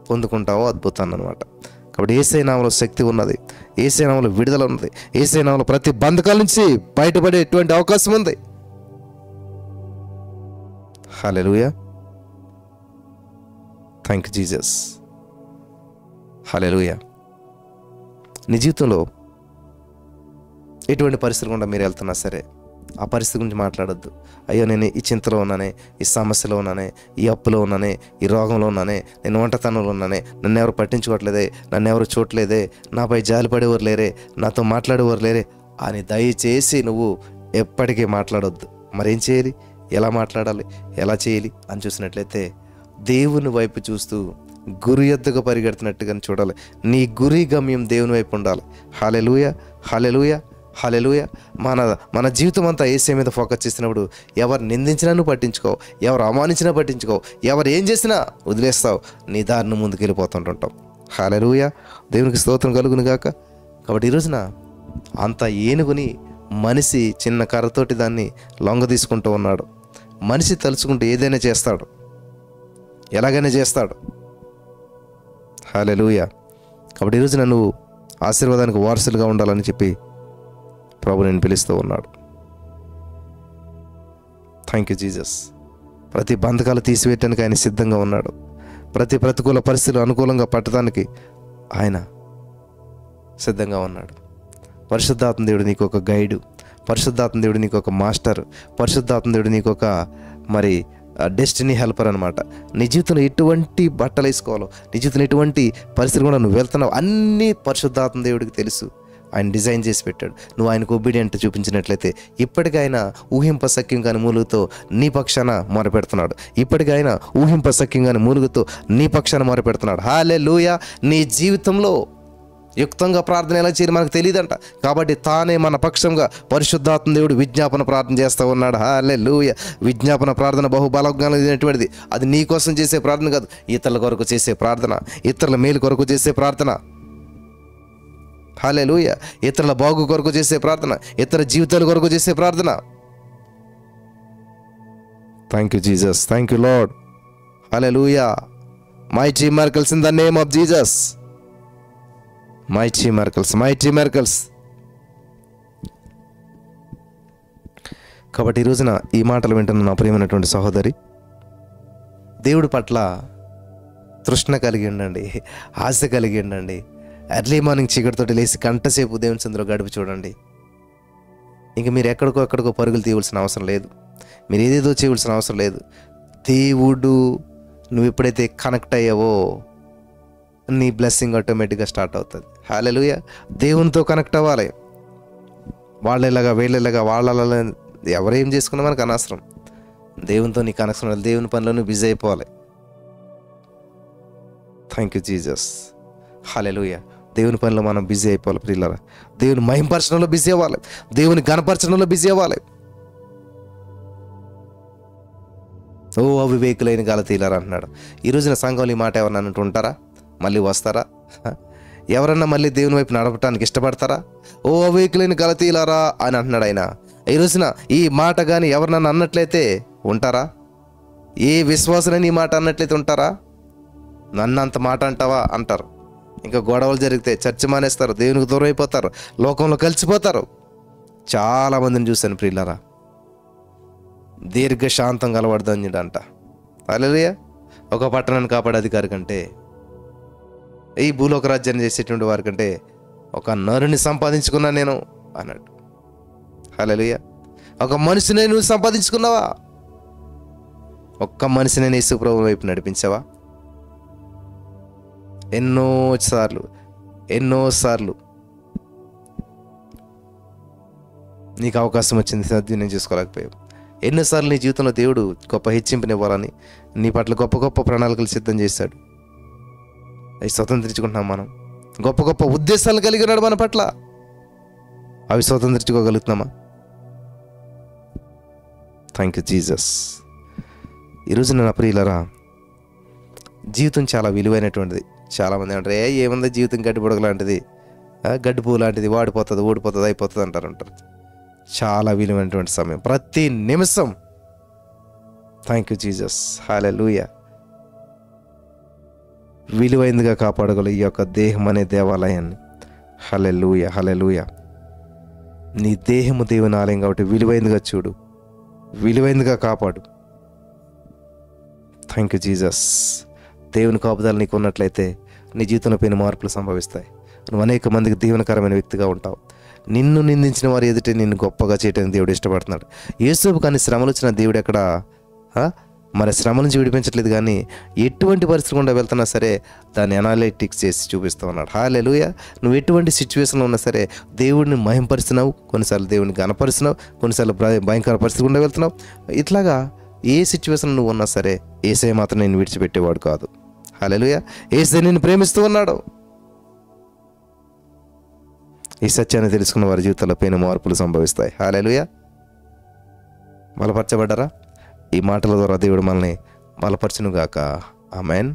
పొందుకుంటావో అద్భుతాన్ని అనమాట. కాబట్టి యేసయ్య నామములో శక్తి ఉన్నది, యేసయ్య నామములో విడుదల ఉన్నది, యేసయ్య నామములో ప్రతి బంధకాల నుంచి బయటపడేటువంటి అవకాశం ఉంది. హల్లెలూయా, థ్యాంక్ యూ జీసస్, హల్లెలూయా. నీ జీవితంలో ఎటువంటి పరిస్థితులు గుండా మీరు వెళ్తున్నా సరే ఆ పరిస్థితి గురించి మాట్లాడొద్దు. అయ్యో నేను ఈ చింతలో ఉన్నానే, ఈ సమస్యలో ఉన్నానే, ఈ అప్పులో ఉన్నానే, ఈ రోగంలో ఉన్నానే, నేను ఒంటతనంలో ఉన్నానే, నన్ను ఎవరు పట్టించుకోవట్లేదే, నన్ను ఎవరు చూడలేదే, నాపై జాలిపడేవారు లేరే, నాతో మాట్లాడేవారు లేరే అని దయచేసి నువ్వు ఎప్పటికీ మాట్లాడొద్దు. మరేం చేయాలి, ఎలా మాట్లాడాలి, ఎలా చేయాలి అని చూసినట్లయితే దేవుని వైపు చూస్తూ గురి ఎద్దుగా పరిగెడుతున్నట్టుగా చూడాలి. నీ గురి గమ్యం దేవుని వైపు ఉండాలి. హల్లెలూయా, హల్లెలూయా, హల్లెలూయా. మన జీవితం అంతా యేసే మీద ఫోకస్ చేసినప్పుడు ఎవరు నిందించినా నువ్వు పట్టించుకో, ఎవరు అవమానించినా పట్టించుకో, ఎవరు ఏం చేసినా వదిలేస్తావు, నీ దారిని ముందుకు వెళ్ళిపోతుంటుంటాం. హల్లెలూయా, దేవునికి స్తోత్రం కలుగును గాక. కాబట్టి ఈ రోజున అంత ఏనుగుని మనిషి చిన్న కర్రతోటి దాన్ని లొంగ తీసుకుంటూ ఉన్నాడు. మనిషి తలుచుకుంటూ ఏదైనా చేస్తాడు, ఎలాగైనా చేస్తాడు. హల్లెలూయా. కాబట్టి ఈరోజున నువ్వు ఆశీర్వాదానికి వారసులుగా ఉండాలని చెప్పి ప్రభు నేను పిలుస్తూ ఉన్నాడు. Thank you Jesus. ప్రతి బంధకాలు తీసివేయటానికి ఆయన సిద్ధంగా ఉన్నాడు. ప్రతి ప్రతికూల పరిస్థితులు అనుకూలంగా పట్టడానికి ఆయన సిద్ధంగా ఉన్నాడు. పరిశుద్ధాత్మ దేవుడు నీకు ఒక గైడు, పరిశుద్ధాత్మ దేవుడు నీకు ఒక మాస్టర్, పరిశుద్ధాత్మ దేవుడు నీకు ఒక మరి డెస్టినీ హెల్పర్ అనమాట. నీ జీవితంలో ఎటువంటి బట్టలు వేసుకోవాలో, నీ జీవితంలో ఎటువంటి పరిస్థితులు కూడా నువ్వు వెళ్తున్నావు అన్నీ పరిశుద్ధాత్మ దేవుడికి తెలుసు. ఆయన డిజైన్ చేసి పెట్టాడు. నువ్వు ఆయనకు ఒబీడియంట్ చూపించినట్లయితే ఇప్పటికైనా ఊహింపశక్యం కాని మూలుగుతో నీ పక్షాన మొరపెడుతున్నాడు. ఇప్పటికైనా ఊహింపశక్యం కాని మూలుగుతో నీ పక్షాన మొరపెడుతున్నాడు. హల్లెలూయా. నీ జీవితంలో యుక్తంగా ప్రార్థన ఎలా చేయాలి మనకు తెలియదంట. కాబట్టి తానే మన పక్షంగా పరిశుద్ధాత్మ దేవుడు విజ్ఞాపన ప్రార్థన చేస్తూ ఉన్నాడు. హల్లెలూయా. విజ్ఞాపన ప్రార్థన బహుబలమైనటువంటిది. అది నీ కోసం చేసే ప్రార్థన కాదు, ఇతరుల కొరకు చేసే ప్రార్థన, ఇతరుల మేలు కొరకు చేసే ప్రార్థన. హల్లెలూయా. ఇతరుల బాగు కొరకు చేసే ప్రార్థన, ఇతర జీవితాల కొరకు చేసే ప్రార్థన. Thank you Jesus, thank you Lord. Hallelujah. Mighty miracles in the name of Jesus. Mighty miracles, mighty miracles. కాబట్టి ఈ రోజున ఈ మాటలు వింటున్న నా ప్రియమైనటువంటి సహోదరి, దేవుడి పట్ల తృష్ణ కలిగి ఉండండి, ఆశ కలిగి ఉండండి. ఎర్లీ మార్నింగ్ చీకటితోటి లేచి గంటసేపు దేవుని సందులో గడిపి చూడండి. ఇంక మీరు ఎక్కడికో పరుగులు తీయవలసిన అవసరం లేదు, మీరు ఏదేదో చేయవలసిన అవసరం లేదు. దేవుడు నువ్వు ఎప్పుడైతే కనెక్ట్ అయ్యావో నీ బ్లెస్సింగ్ ఆటోమేటిక్గా స్టార్ట్ అవుతుంది. హల్లెలూయా. దేవునితో కనెక్ట్ అవ్వాలి. వాళ్ళలాగా వీళ్ళలాగా వాళ్ళ ఎవరేం చేసుకున్నా మనకు అనవసరం. దేవునితో నీ కనెక్షన్ ఉండాలి. దేవుని పనిలో నువ్వు బిజీ అయిపోవాలి. Thank you Jesus. హల్లెలూయా. దేవుని పనిలో మనం బిజీ అయిపోవాలి ప్రియులారా. దేవుని మహింపరచడంలో బిజీ అవ్వాలి, దేవుని ఘనపరచడంలో బిజీ అవ్వాలి. ఓ అవివేకులైన గలతీయులారా అంటున్నాడు. ఈ రోజున సంఘంలో ఈ మాట ఎవరన్నా అంటూ ఉంటారా? మళ్ళీ వస్తారా? ఎవరన్నా మళ్ళీ దేవుని వైపు నడపడానికి ఇష్టపడతారా? ఓ అవివేకులైన గలతీయులారా అని అంటున్నాడు ఆయన. ఈ రోజున ఈ మాట కానీ ఎవరినన్నా అన్నట్లయితే ఉంటారా? ఏ విశ్వాసనని ఈ మాట అన్నట్లయితే ఉంటారా? నన్ను అంత మాట అంటావా అంటారు. ఇంకా గొడవలు జరిగితే చర్చ మానేస్తారు, దేవునికి దూరం అయిపోతారు, లోకంలో కలిసిపోతారు. చాలామందిని చూశాను ప్రియులారా. దీర్ఘశాంతం గలవాడు ధన్యుడు అంట. హల్లెలూయా. ఒక పట్టణాన్ని కాపాడే అధికారి కంటే, ఈ భూలోక రాజ్యాన్ని చేసేటువంటి వారి కంటే ఒక నరుని సంపాదించుకున్నా నేను అన్నట్టు. హల్లెలూయా. ఒక మనిషిని నువ్వు సంపాదించుకున్నావా? ఒక్క మనిషిని యేసు ప్రభువు వైపు నడిపించావా? ఎన్నోసార్లు నీకు అవకాశం వచ్చింది, సద్వినియోగం చేసుకోలేకపోయావు. ఎన్నోసార్లు నీ జీవితంలో దేవుడు గొప్ప హెచ్చింపునివ్వాలని నీ పట్ల గొప్ప గొప్ప ప్రణాళికలు సిద్ధం చేశాడు. అవి స్వతంత్రించుకుంటున్నాం మనం. గొప్ప గొప్ప ఉద్దేశాలు కలిగి ఉన్నాడు మన పట్ల. అవి స్వతంత్రించుకోగలుగుతున్నామా? Thank you Jesus. ఈరోజు నా ప్రియులరా, జీవితం చాలా విలువైనటువంటిది. చాలామంది అంటారు, ఏముంది జీవితం గడ్డి పొడగ లాంటిది, గడ్డి పువ్వు లాంటిది, వాడిపోతుంది, ఊడిపోతుంది, అయిపోతుంది అంటారు. చాలా విలువైనటువంటి సమయం, ప్రతి నిమిషం. Thank you Jesus. హల్లెలూయా. విలువైందిగా కాపాడగల ఈ యొక్క దేహం అనే దేవాలయాన్ని. హల్లెలూయా, హల్లెలూయా. నీ దేహము దేవుని ఆలయం కాబట్టి విలువైందిగా చూడు, విలువైందిగా కాపాడు. Thank you Jesus. దేవుని కాపుదల నీకు ఉన్నట్లయితే నీ జీవితంలో పెను మార్పులు సంభవిస్తాయి. నువ్వు అనేక మందికి దీవెనకరమైన వ్యక్తిగా ఉంటావు. నిన్ను నిందించిన వారి ఎదుట నిన్ను గొప్పగా చేయడానికి దేవుడు ఇష్టపడుతున్నాడు. యేసుకు కానీ శ్రమలు వచ్చిన దేవుడు ఎక్కడ మరి శ్రమ నుంచి విడిపించట్లేదు, కానీ ఎటువంటి పరిస్థితి గుండా వెళ్తున్నా సరే దాన్ని అనాలిటిక్స్ చేసి చూపిస్తూ ఉన్నాడు. హల్లెలూయా. నువ్వు ఎటువంటి సిచ్యువేషన్లో ఉన్నా సరే దేవుడిని మహింపరుస్తున్నావు, కొన్నిసార్లు దేవుడిని గణపరుస్తున్నావు, కొన్నిసార్లు భయంకర పరిస్థితి గుండా వెళ్తున్నావు. ఇట్లాగా ఏ సిచ్యువేషన్ నువ్వు ఉన్నా సరే యేసయ్య మాత్రం నేను విడిచిపెట్టేవాడు కాదు. హల్లెలూయా. యేసయ్య నిన్ను ప్రేమిస్తూ ఉన్నాడు. ఈ సత్యాన్ని తెలుసుకున్న వారి జీవితంలో పెను మార్పులు సంభవిస్తాయి. హల్లెలూయా. బలపరచబడ్డారా? ఈ మాటల ద్వారా దేవుడు మనల్ని బలపరచునుగాక. ఆమేన్.